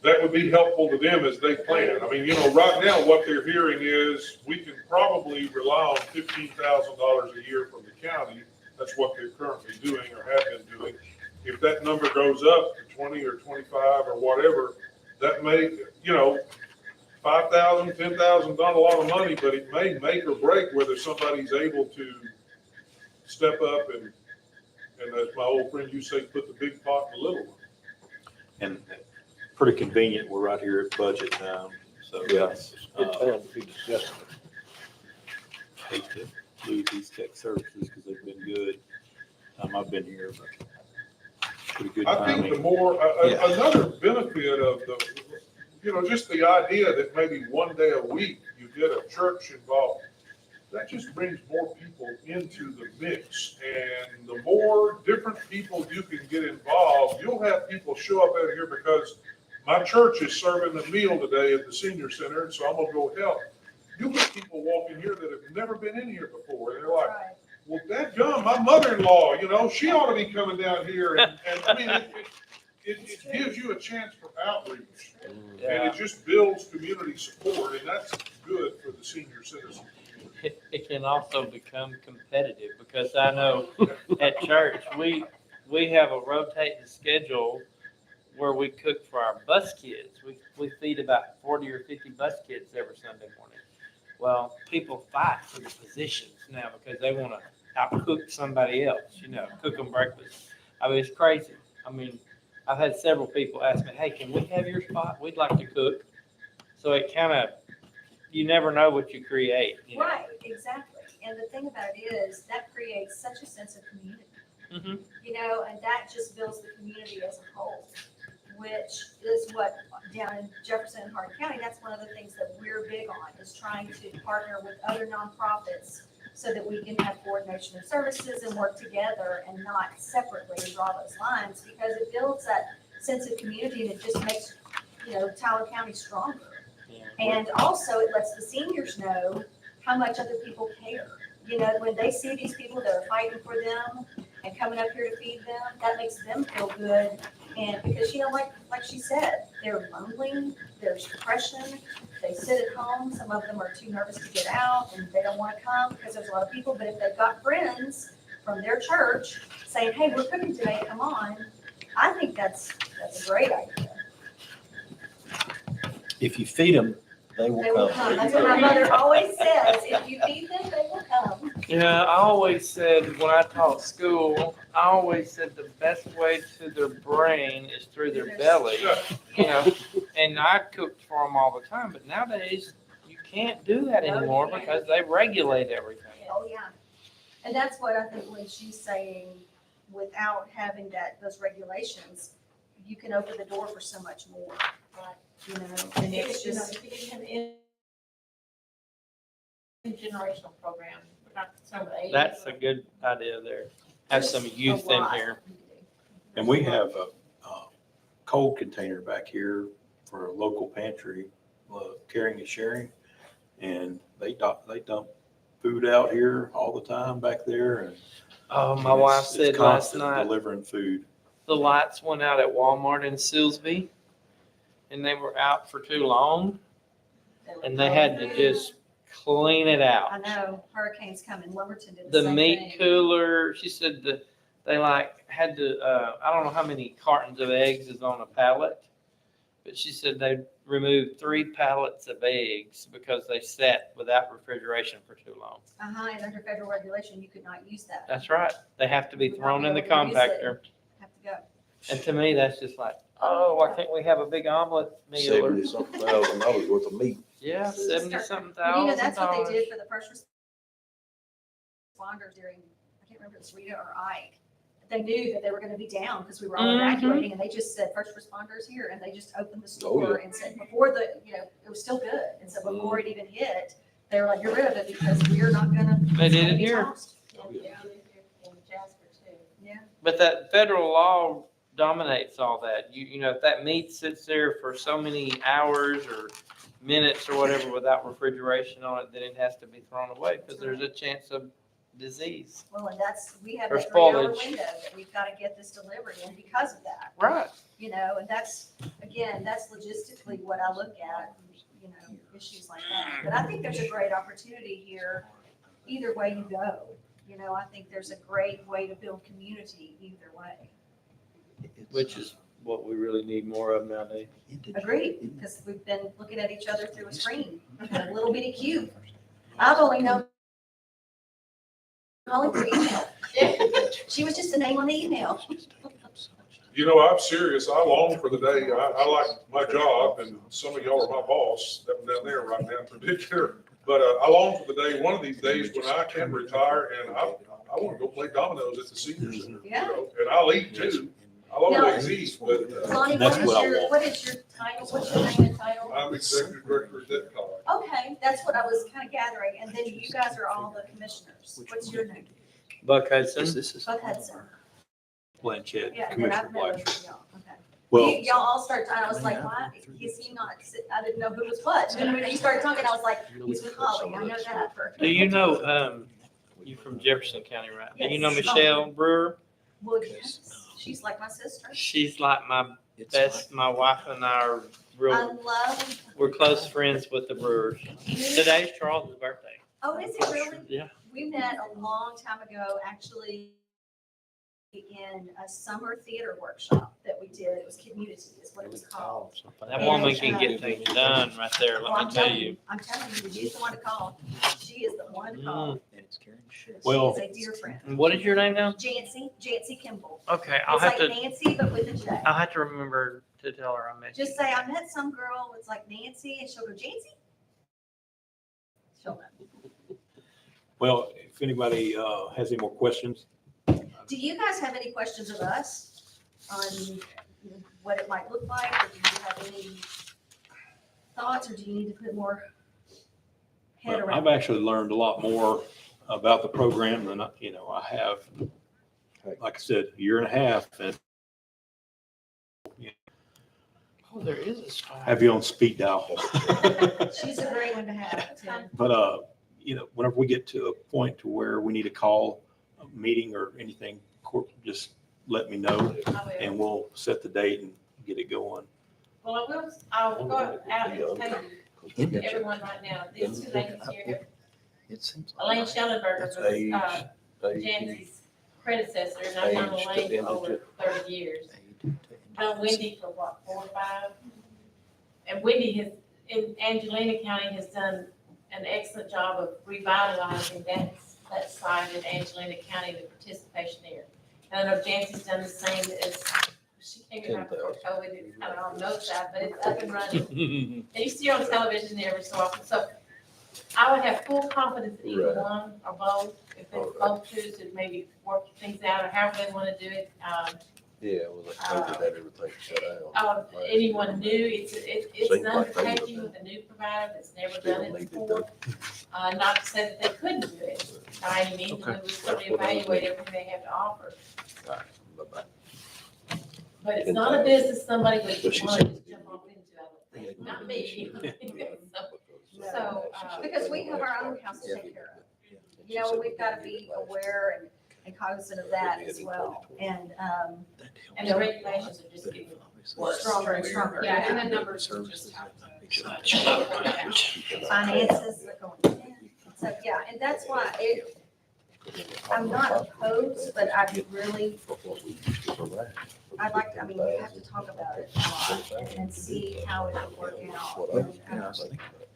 Speaker 3: that would be helpful to them as they plan. Right now, what they're hearing is we can probably rely on $15,000 a year from the county. That's what they're currently doing or have been doing. If that number goes up to 20 or 25 or whatever, that may, $5,000, $10,000, not a lot of money, but it may make or break whether somebody's able to step up and as my old friend used to say, put the big pot in the little one.
Speaker 1: And pretty convenient, we're right here at budget time, so.
Speaker 7: Yes. Good time to be discussing it.
Speaker 1: Hate to lose these tech services because they've been good. I've been here, but pretty good
Speaker 3: I think
Speaker 1: timing.
Speaker 3: the more,
Speaker 1: Yeah.
Speaker 3: another benefit of just the idea that maybe one day a week you get a church involved, that just brings more people into the mix. And the more different people you can get involved, you'll have people show up out here because my church is serving a meal today at the senior center, and so I'm gonna go help. You get people walking here that have never been in here before, and they're like,
Speaker 11: Right.
Speaker 3: well, dadgum, my mother-in-law, she ought to be coming down here, and I mean, it gives you a chance for outreach, and it just builds community support, and that's good for the senior citizen.
Speaker 6: It can also become competitive, because I know at church, we have a rotating schedule where we cook for our bus kids. We feed about 40 or 50 bus kids every Sunday morning. Well, people fight for the positions now because they want to outcook somebody else, cook them breakfast. I mean, it's crazy. I mean, I've had several people ask me, hey, can we have your spot? We'd like to cook. So it kind of, you never know what you create.
Speaker 11: Right, exactly. And the thing about it is that creates such a sense of community,
Speaker 6: Mhm.
Speaker 11: and that just builds the community as a whole, which is what down in Jefferson and Hardin County, that's one of the things that we're big on, is trying to partner with other nonprofits so that we can have coordination of services and work together and not separately draw those lines, because it builds that sense of community and it just makes, Tyler County stronger.
Speaker 6: Yeah.
Speaker 11: And also it lets the seniors know how much other people care. When they see these people that are fighting for them and coming up here to feed them, that makes them feel good. And because, like she said, they're lonely, there's depression, they sit at home, some of them are too nervous to get out and they don't want to come because there's a lot of people. But if they've got friends from their church saying, hey, we're cooking today, come on, I think that's a great idea.
Speaker 10: If you feed them, they
Speaker 11: They will
Speaker 10: will
Speaker 11: come.
Speaker 10: come.
Speaker 11: That's what my mother always says. If you feed them, they will come.
Speaker 6: Yeah, I always said when I taught school, I always said the best way to their brain is through their belly, and I cooked for them all the time, but nowadays you can't do that
Speaker 11: No, you
Speaker 6: anymore
Speaker 11: can't.
Speaker 6: because they regulate everything.
Speaker 11: Oh, yeah. And that's what I think when she's saying, without having those regulations, you can open the door for so much more. And it's just,
Speaker 2: If you didn't have intergenerational program, not some of the age.
Speaker 6: That's a good idea there. Have some
Speaker 11: There's a
Speaker 6: youth in
Speaker 11: lot.
Speaker 6: here.
Speaker 1: And we have a cold container back here for a local pantry, caring and sharing. And they dump food out here all the time back there. And
Speaker 6: Oh, my
Speaker 1: it's-
Speaker 6: wife
Speaker 1: it's
Speaker 6: said last
Speaker 1: constant
Speaker 6: night,
Speaker 1: delivering food.
Speaker 6: the lights went out at Walmart in Silsbee, and they were out for too long, and they had to just clean it out.
Speaker 11: I know, hurricanes coming, Lumberton did the
Speaker 6: The
Speaker 11: same
Speaker 6: meat
Speaker 11: thing.
Speaker 6: cooler, she said that they had to, I don't know how many cartons of eggs is on a pallet, but she said they removed 3 pallets of eggs because they sat without refrigeration for too long.
Speaker 11: And under federal regulation, you could not use that.
Speaker 6: That's right. They have to be
Speaker 11: You would not
Speaker 6: thrown
Speaker 11: be
Speaker 6: in the
Speaker 11: able to use it.
Speaker 6: compactor.
Speaker 11: Have to go.
Speaker 6: And to me, that's just like, oh, why can't we have a big omelet meal? Or,
Speaker 7: $70-something thousand worth of meat.
Speaker 6: yeah, 70-something
Speaker 11: And
Speaker 6: thousand
Speaker 11: that's what they
Speaker 6: dollars.
Speaker 11: did for the first responders during, I can't remember if it was Rita or Ike. They knew that they were gonna be down because we were all
Speaker 6: Mhm.
Speaker 11: evacuating, and they just said, first responders here, and they just opened the
Speaker 7: Oh, yeah.
Speaker 11: store and said, before it was still good, and so before it even hit, they were like, get rid of it because we're not gonna.
Speaker 6: They
Speaker 11: it's
Speaker 6: did
Speaker 11: gonna
Speaker 6: it
Speaker 11: be
Speaker 6: here.
Speaker 11: tossed.
Speaker 2: Yeah, in Jasper too.
Speaker 11: Yeah.
Speaker 6: But that federal law dominates all that. If that meat sits there for so many hours or minutes or whatever without refrigeration on it, then it has to be thrown away because there's a chance of disease.
Speaker 11: Well, and we have
Speaker 6: Or
Speaker 11: that 3-hour
Speaker 6: spoilage.
Speaker 11: window that we've gotta get this delivery in because of that.
Speaker 6: Right.
Speaker 11: And that's logistically what I look at, issues like that. But I think there's a great opportunity here, either way you go. I think there's a great way to build community either way.
Speaker 6: Which is what we really need more of nowadays.
Speaker 11: Agreed, because we've been looking at each other through a screen, a little bitty cube. I've only known Holly through email. She was just a name on the email.
Speaker 3: I'm serious. I long for the day, I like my job, and some of y'all are my boss, that one down there right now in particular. But I long for the day, one of these days, when I can retire, and I want to go play dominoes at the senior center.
Speaker 11: Yeah.
Speaker 3: And I'll eat too. I'll always eat, but
Speaker 11: Lonnie,
Speaker 1: That's what I want.
Speaker 11: what is your title? What's your name and title
Speaker 3: I'm executive director of Debt College.
Speaker 11: Okay, that's what I was kind of gathering. And then you guys are all the commissioners. What's your name?
Speaker 6: Buck Hudson.
Speaker 10: This is.
Speaker 11: Buck Hudson.
Speaker 1: Blanchett,
Speaker 11: Yeah, and then
Speaker 1: Commissioner
Speaker 11: I've met
Speaker 1: Blanchett.
Speaker 11: with y'all. Okay.
Speaker 1: Well,
Speaker 11: Y'all all start, I was like, why, is he not, I didn't know who was what. And when he started talking, I was like, he's with Holly, I know that for.
Speaker 6: Do you know, you from Jefferson County, right? Do you know
Speaker 11: Yes.
Speaker 6: Michelle Brewer?
Speaker 11: Well, yes, she's like my sister.
Speaker 6: She's like my
Speaker 10: It's
Speaker 6: best, my wife and I are
Speaker 11: I
Speaker 6: real,
Speaker 11: love.
Speaker 6: we're close friends with the Brewers. Today's Charles's birthday.
Speaker 11: Oh, is it really?
Speaker 6: Yeah.
Speaker 11: We met a long time ago, actually, in a summer theater workshop that we did. It was Community is what it was called.
Speaker 6: That woman can get things done right there,
Speaker 11: Well,
Speaker 6: let me tell you.
Speaker 11: I'm telling you, she's the one to call. She is the one to call.
Speaker 10: And it's carrying shit.
Speaker 11: She
Speaker 1: Well-
Speaker 11: is a dear friend.
Speaker 6: And what is your name now?
Speaker 11: Jancy Kimball.
Speaker 6: Okay, I'll
Speaker 11: It's
Speaker 6: have
Speaker 11: like
Speaker 6: to,
Speaker 11: Nancy, but with a J.
Speaker 6: I'll have to remember to tell her I met you.
Speaker 11: Just say, I met some girl, it's like Nancy, and she'll go, Jancy? She'll know.
Speaker 1: well, if anybody has any more questions,
Speaker 11: Do you guys have any questions of us on what it might look like? Or do you have any thoughts, or do you need to put more head
Speaker 1: I've
Speaker 11: around?
Speaker 1: actually learned a lot more about the program than, I have, like I said, a year and a half, and
Speaker 6: Oh, there is a spot.
Speaker 1: have you on speed dial.
Speaker 11: She's a great one to have, Tim.
Speaker 1: But, whenever we get to a point to where we need to call a meeting or anything, just let me know
Speaker 2: I will.
Speaker 1: and we'll set the date and get it going.
Speaker 2: Well, I'll go out and tell you, everyone right now, these two ladies here,
Speaker 10: It seems.
Speaker 2: Elaine Schellenberger
Speaker 7: That's
Speaker 2: was,
Speaker 7: age,
Speaker 2: Jancy's predecessor, and I've known
Speaker 7: Age to
Speaker 2: Elaine for over
Speaker 7: indigent.
Speaker 2: 30 years. Known Wendy for what, 4 or 5? And Wendy has, in Angelina County, has done an excellent job of revitalizing that side in Angelina County, the participation there. And I know Jancy's done the same as, she came here before COVID, it's kind of on the side, but it's up and running. And you see her on television every so often, so I would have full confidence in either
Speaker 7: Right.
Speaker 2: one or both, if it's both choose to maybe work things out or however they want to do it.
Speaker 7: Yeah, well, they COVID had everything shut down.
Speaker 2: Anyone new, it's an
Speaker 7: Seems like they
Speaker 2: undertaking
Speaker 7: would.
Speaker 2: with a new provider that's never
Speaker 7: Still
Speaker 2: done it
Speaker 7: need to
Speaker 2: before. Not to say that they couldn't do it by any means, we would certainly
Speaker 7: That's what I was
Speaker 2: evaluate everything they have to offer.
Speaker 7: Bye-bye.
Speaker 2: But it's not a business somebody would
Speaker 7: But she
Speaker 2: want to
Speaker 7: said-
Speaker 2: just jump off into, I would think, not me.
Speaker 11: Because we have our own house to take care of. You know, we've got to be aware and cognizant of that as well. And,
Speaker 2: And the regulations are just getting worse.
Speaker 11: Stronger and stronger.
Speaker 9: Yeah, and the numbers will just have to.
Speaker 11: finances are going in. So, yeah, and that's why I'm not opposed, but I'd really, I'd like, I mean, we have to talk about it and see how it would work out.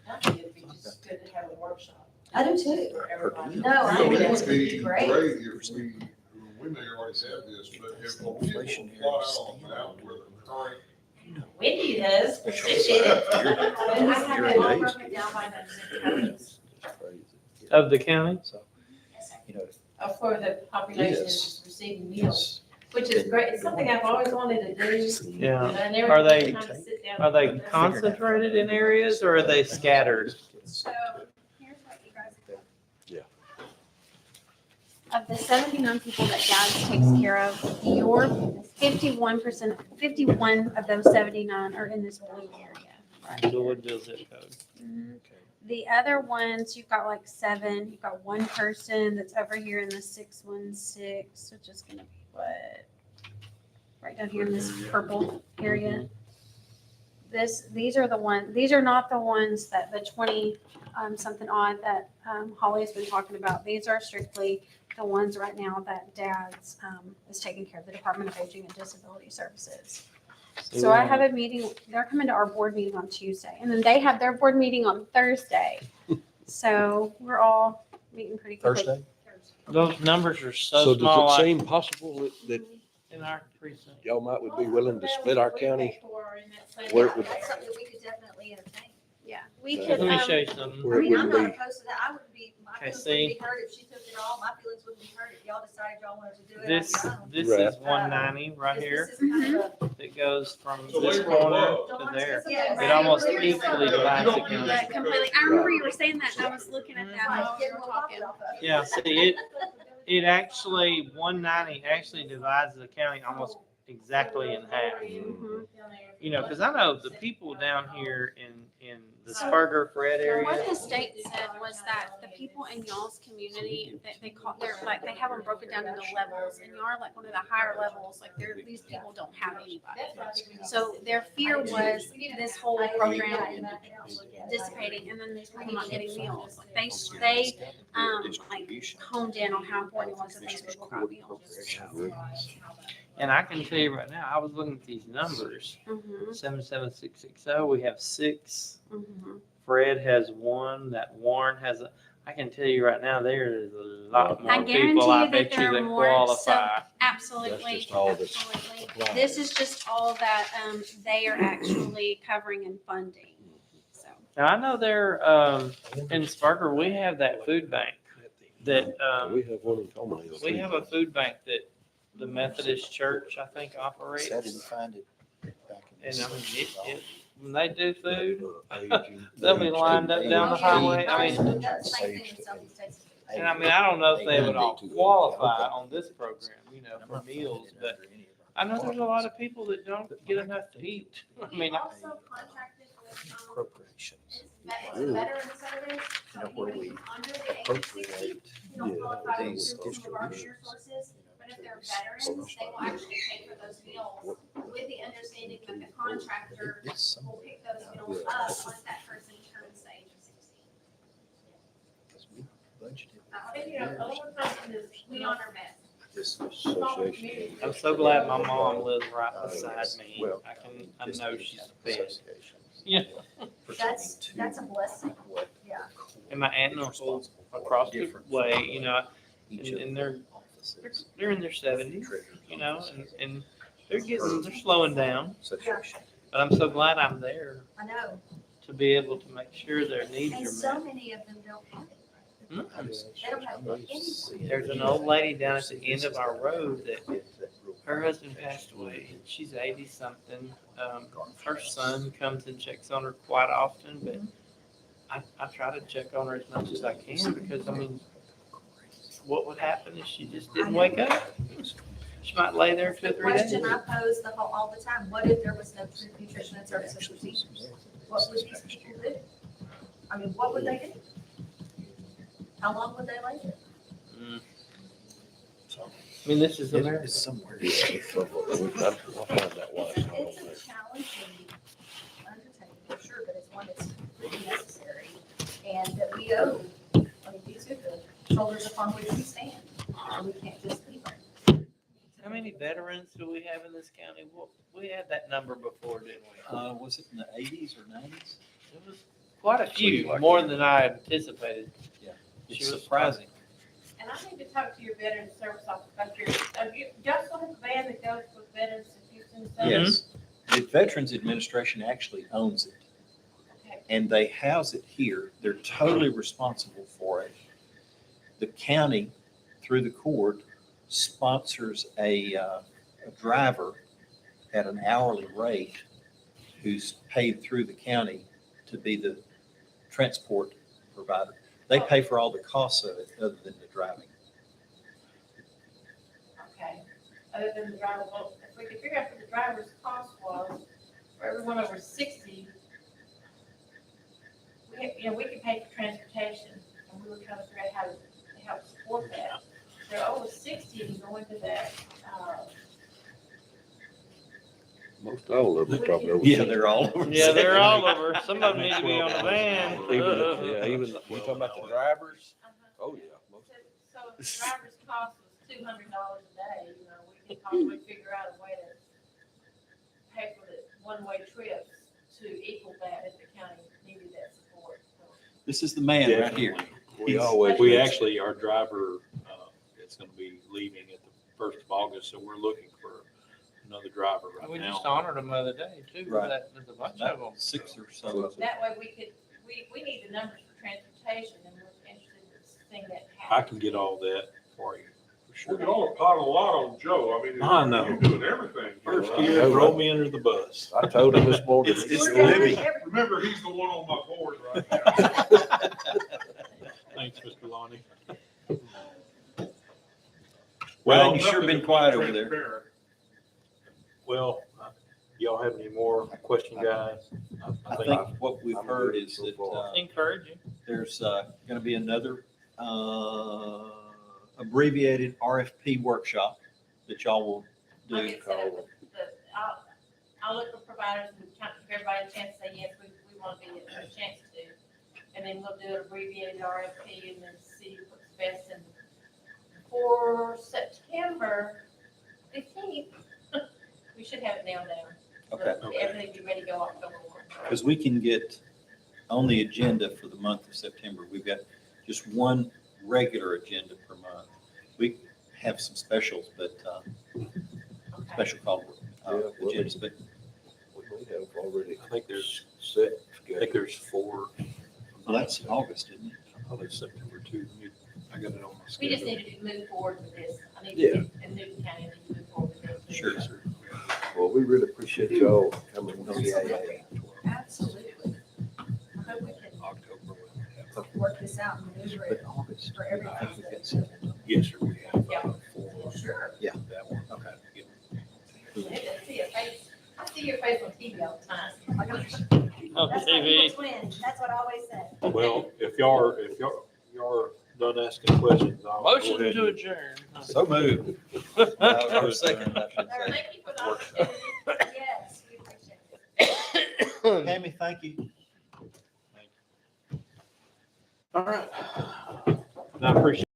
Speaker 2: I think it'd be just good to have a workshop.
Speaker 11: I do too.
Speaker 2: For everybody.
Speaker 11: No, I
Speaker 3: It
Speaker 11: think
Speaker 3: would
Speaker 11: that's
Speaker 3: be
Speaker 11: great.
Speaker 3: great if we may already have this, but if we could plot out now where the current
Speaker 2: Wendy does.
Speaker 9: I have it all broken down by the.
Speaker 6: Of the county?
Speaker 2: Of course, the population is
Speaker 10: Yes.
Speaker 2: receiving meals, which is great. It's something I've always wanted to do.
Speaker 6: Yeah.
Speaker 2: And I never
Speaker 6: Are
Speaker 2: had
Speaker 6: they-
Speaker 2: time to sit down.
Speaker 6: Are they concentrated in areas or are they scattered?
Speaker 5: So here's what you guys do.
Speaker 7: Yeah.
Speaker 5: Of the 79 people that Dad's takes care of, your 51% of those 79 are in this blue area.
Speaker 6: Louisville zip code.
Speaker 5: The other ones, you've got like 7, you've got one person that's over here in the 616, which is gonna be what? Right down here in this purple area. These are the ones, these are not the ones that the 20 something odd that Holly's been talking about. These are strictly the ones right now that Dad's is taking care of, the Department of Aging and Disability Services. So I have a meeting, they're coming to our board meeting on Tuesday, and then they have their board meeting on Thursday. So we're all meeting pretty quickly.
Speaker 7: Thursday?
Speaker 6: Those numbers are
Speaker 7: So
Speaker 6: so
Speaker 7: does
Speaker 6: small
Speaker 7: it
Speaker 6: like,
Speaker 7: seem possible that
Speaker 6: in our precinct.
Speaker 7: y'all might would be willing to split our county?
Speaker 2: Where
Speaker 7: Where it would-
Speaker 11: That's something we could definitely entertain.
Speaker 5: Yeah, we
Speaker 7: Let
Speaker 5: could,
Speaker 6: Let me show you something.
Speaker 11: I
Speaker 7: Where it
Speaker 11: mean, I'm
Speaker 7: wouldn't
Speaker 11: not
Speaker 7: be,
Speaker 11: opposed to that. I wouldn't be, my
Speaker 6: Okay,
Speaker 11: feelings wouldn't
Speaker 6: see?
Speaker 11: be hurt if she took it all. My feelings wouldn't be hurt forward, if y'all decided y'all wanted to do it. I'd
Speaker 6: This,
Speaker 11: be down.
Speaker 6: this
Speaker 7: Right.
Speaker 6: is 190 right
Speaker 11: This-
Speaker 6: here.
Speaker 11: This is kind of a.
Speaker 6: It goes from
Speaker 3: So
Speaker 6: this
Speaker 3: labor
Speaker 6: corner
Speaker 3: above.
Speaker 6: to there.
Speaker 11: Yeah,
Speaker 6: It almost
Speaker 11: right.
Speaker 6: equally divides the county.
Speaker 9: But completely, I remember you were saying that, and I was looking at that while we
Speaker 11: Getting
Speaker 9: were
Speaker 11: more
Speaker 9: talking.
Speaker 11: profit off of it.
Speaker 6: Yeah, see, it actually, 190 actually divides the county almost exactly in half. You know, because I know the people down here in the Spurger, Fred
Speaker 9: What
Speaker 6: area,
Speaker 9: the state said was that the people in y'all's community, that they call, they're like, they have them broken down into levels, and y'all are like one of the higher levels, like they're, these people don't have anybody. So their fear was this whole program dissipating, and then these people not getting meals. Like they, like honed in on how important it was that these people got meals.
Speaker 6: and I can tell you right now, I was looking at these numbers.
Speaker 9: Mhm,
Speaker 6: 77660, we have 6.
Speaker 9: mhm.
Speaker 6: Fred has 1, that Warren has a, I can tell you right now, there is a lot more
Speaker 9: I guarantee
Speaker 6: people, I
Speaker 9: you that
Speaker 6: bet you,
Speaker 9: there are
Speaker 6: that
Speaker 9: more,
Speaker 6: qualify.
Speaker 9: Absolutely,
Speaker 7: just all that's
Speaker 9: absolutely.
Speaker 7: applying.
Speaker 9: This is just all that, they are actually covering and funding, so.
Speaker 6: Now, I know there, in Sparker, we have that food bank that,
Speaker 7: We have one in Toma.
Speaker 6: we have a food bank that the Methodist Church, I think, operates.
Speaker 10: I didn't find it back in
Speaker 6: And I mean,
Speaker 10: this.
Speaker 6: when they do food,
Speaker 7: Aging.
Speaker 6: they'll be lined up down the highway. I mean,
Speaker 11: That's the same thing in some states.
Speaker 6: and I mean, I don't know if they would all qualify on this program, you know, for meals, but I know there's a lot of people that don't get enough to eat. I mean,
Speaker 5: We also contracted with,
Speaker 10: Appropriations.
Speaker 5: it's a veteran service,
Speaker 10: You
Speaker 5: so
Speaker 10: know, where
Speaker 5: anybody
Speaker 10: we
Speaker 5: under the age of 60
Speaker 10: appropriate
Speaker 5: don't
Speaker 7: Yeah,
Speaker 5: qualify
Speaker 10: these
Speaker 5: through some of our share sources. But if they're veterans, they will actually pay for those meals with the understanding that the contractor
Speaker 10: It's some,
Speaker 5: will pick those meals up once that person turns the age of 60.
Speaker 10: because we budgeted.
Speaker 2: And, you know, a lot of times is
Speaker 5: We honor vets.
Speaker 10: This
Speaker 7: Association.
Speaker 6: I'm so glad my mom lives right beside me.
Speaker 10: Well,
Speaker 6: I know she's fed.
Speaker 10: associations.
Speaker 6: Yeah.
Speaker 11: That's a blessing.
Speaker 10: What
Speaker 11: Yeah.
Speaker 6: And my aunt and uncle across the way, you know,
Speaker 10: each
Speaker 6: and
Speaker 10: of
Speaker 6: they're,
Speaker 10: the offices.
Speaker 6: they're in their 70s, you know, and they're slowing down.
Speaker 10: Association.
Speaker 6: But I'm so glad I'm there
Speaker 11: I know.
Speaker 6: to be able to make sure their needs
Speaker 11: And
Speaker 6: are
Speaker 11: so
Speaker 6: met.
Speaker 11: many of them don't have it.
Speaker 6: Hmm?
Speaker 11: They don't have anything.
Speaker 6: There's an old lady down at the end of our road that her husband passed away. And she's 80 something. Her son comes and checks on her quite often, but I try to check on her as much as I can because I mean, what would happen if she just didn't wake up? She might lay there 2 or
Speaker 11: The
Speaker 6: 3 days.
Speaker 11: question I pose all the time, what if there was no nutrition and services procedures? What would these people do? I mean, what would they do? How long would they lay there?
Speaker 6: Mm. I mean, this is America.
Speaker 10: It's somewhere.
Speaker 7: We'll find that one.
Speaker 11: It's a challenging undertaking for sure, but it's one that's really necessary and that we owe. I mean, these are the shoulders upon which we stand. And we can't just leave them.
Speaker 6: How many veterans do we have in this county? Well, we had that number before, didn't we?
Speaker 10: Was it in the 80s or 90s?
Speaker 6: It was quite a few, more than I anticipated.
Speaker 10: It's
Speaker 6: She was
Speaker 10: surprising.
Speaker 2: And I need to talk to your veteran service officer about your, y'all still have a van that goes with veterans in Houston? so-
Speaker 10: Yes. The Veterans Administration actually owns it,
Speaker 2: Okay.
Speaker 10: and they house it here. They're totally responsible for it. The county, through the court, sponsors a driver at an hourly rate who's paid through the county to be the transport provider. They pay for all the costs of it, other than the driving.
Speaker 2: Okay, other than the driver, well, if we could figure out what the driver's cost was for everyone over 60, we could pay for transportation, and we were trying to figure out how to help support that. They're over 60 and going to that,
Speaker 7: Most all of them probably. over
Speaker 10: Yeah,
Speaker 7: 60.
Speaker 10: they're all over.
Speaker 6: Yeah, they're all over. Some of them need to be on the van.
Speaker 7: Even, we talking about the drivers? Oh, yeah. Most-
Speaker 2: so if the driver's cost was $200 a day, you know, we could probably figure out a way to pay for the one-way trips to equal that if the county needed that support. So,
Speaker 10: This is the man right here.
Speaker 7: We always.
Speaker 1: We actually, our driver, is gonna be leaving at the 1st of August, so we're looking for another driver right
Speaker 6: We
Speaker 1: now.
Speaker 6: just honored them the other day too.
Speaker 10: Right.
Speaker 6: There's a bunch of them.
Speaker 10: About 6 or so of them.
Speaker 2: that way we could, we need the numbers for transportation and we're interested in seeing that
Speaker 1: I
Speaker 2: happen.
Speaker 1: can get all that for you.
Speaker 3: Well, y'all piled a lot on Joe. I mean,
Speaker 1: I know.
Speaker 3: you're doing everything.
Speaker 1: First
Speaker 7: I
Speaker 1: year,
Speaker 7: know,
Speaker 1: throw
Speaker 7: right?
Speaker 1: me under the bus.
Speaker 7: I told him this morning.
Speaker 1: It's
Speaker 11: We're down
Speaker 1: Libby.
Speaker 11: every-
Speaker 3: Remember, he's the one on my board right now.
Speaker 1: Thanks, Mr. Lonnie.
Speaker 10: Well,
Speaker 1: Well,
Speaker 10: you sure been quiet over there.
Speaker 3: Transparent.
Speaker 1: well, y'all have any more question, guys?
Speaker 10: I think what we've heard is
Speaker 7: So
Speaker 10: that
Speaker 7: far.
Speaker 6: Encouraging.
Speaker 10: there's going to be another abbreviated RFP workshop that y'all will
Speaker 2: I'll
Speaker 10: do.
Speaker 2: get set up with I'll look for providers and kind of give everybody a chance to say, yes, we want to be a chance to. And then we'll do an abbreviated RFP and then see what's best. And for September 15th, we should have it nailed down.
Speaker 10: Okay.
Speaker 2: So everything be ready to go October 1.
Speaker 10: Because we can get on the agenda for the month of September, we've got just one regular agenda per month. We have some specials, but
Speaker 2: Okay.
Speaker 10: special call
Speaker 7: Yeah, well,
Speaker 10: agendas, but
Speaker 7: We have already
Speaker 1: I think there's,
Speaker 7: set.
Speaker 1: I think there's 4.
Speaker 10: well, that's August, isn't it?
Speaker 1: I thought it's September 2. I got it on my
Speaker 2: We just
Speaker 1: schedule.
Speaker 2: need to move forward with this. I need
Speaker 7: Yeah.
Speaker 2: to, and Newton County needs to move forward with this.
Speaker 10: Sure.
Speaker 7: Well, we really appreciate y'all coming to the AA.
Speaker 11: Absolutely. I hope we can
Speaker 1: October.
Speaker 11: work this out and maneuver it
Speaker 10: But August.
Speaker 11: for
Speaker 10: I
Speaker 11: everything.
Speaker 10: think we've got seven.
Speaker 1: Yes, sir. We have
Speaker 2: Yeah.
Speaker 1: 4.
Speaker 11: Sure.
Speaker 10: Yeah.
Speaker 1: That one.
Speaker 10: Okay.
Speaker 2: I see your face. I see your face on TV all the time.
Speaker 11: Oh my gosh.
Speaker 6: On
Speaker 11: That's why
Speaker 6: TV.
Speaker 11: equals win. That's what I always say.
Speaker 1: Well, if y'all are done asking questions, I'll go
Speaker 6: Motion
Speaker 1: ahead
Speaker 6: to
Speaker 1: and-
Speaker 6: adjourn.
Speaker 10: So moved. Or second, I should say.
Speaker 2: Thank you for the opportunity.
Speaker 11: Yes, we appreciate it.
Speaker 10: Tammy, thank you.
Speaker 1: All right. I appreciate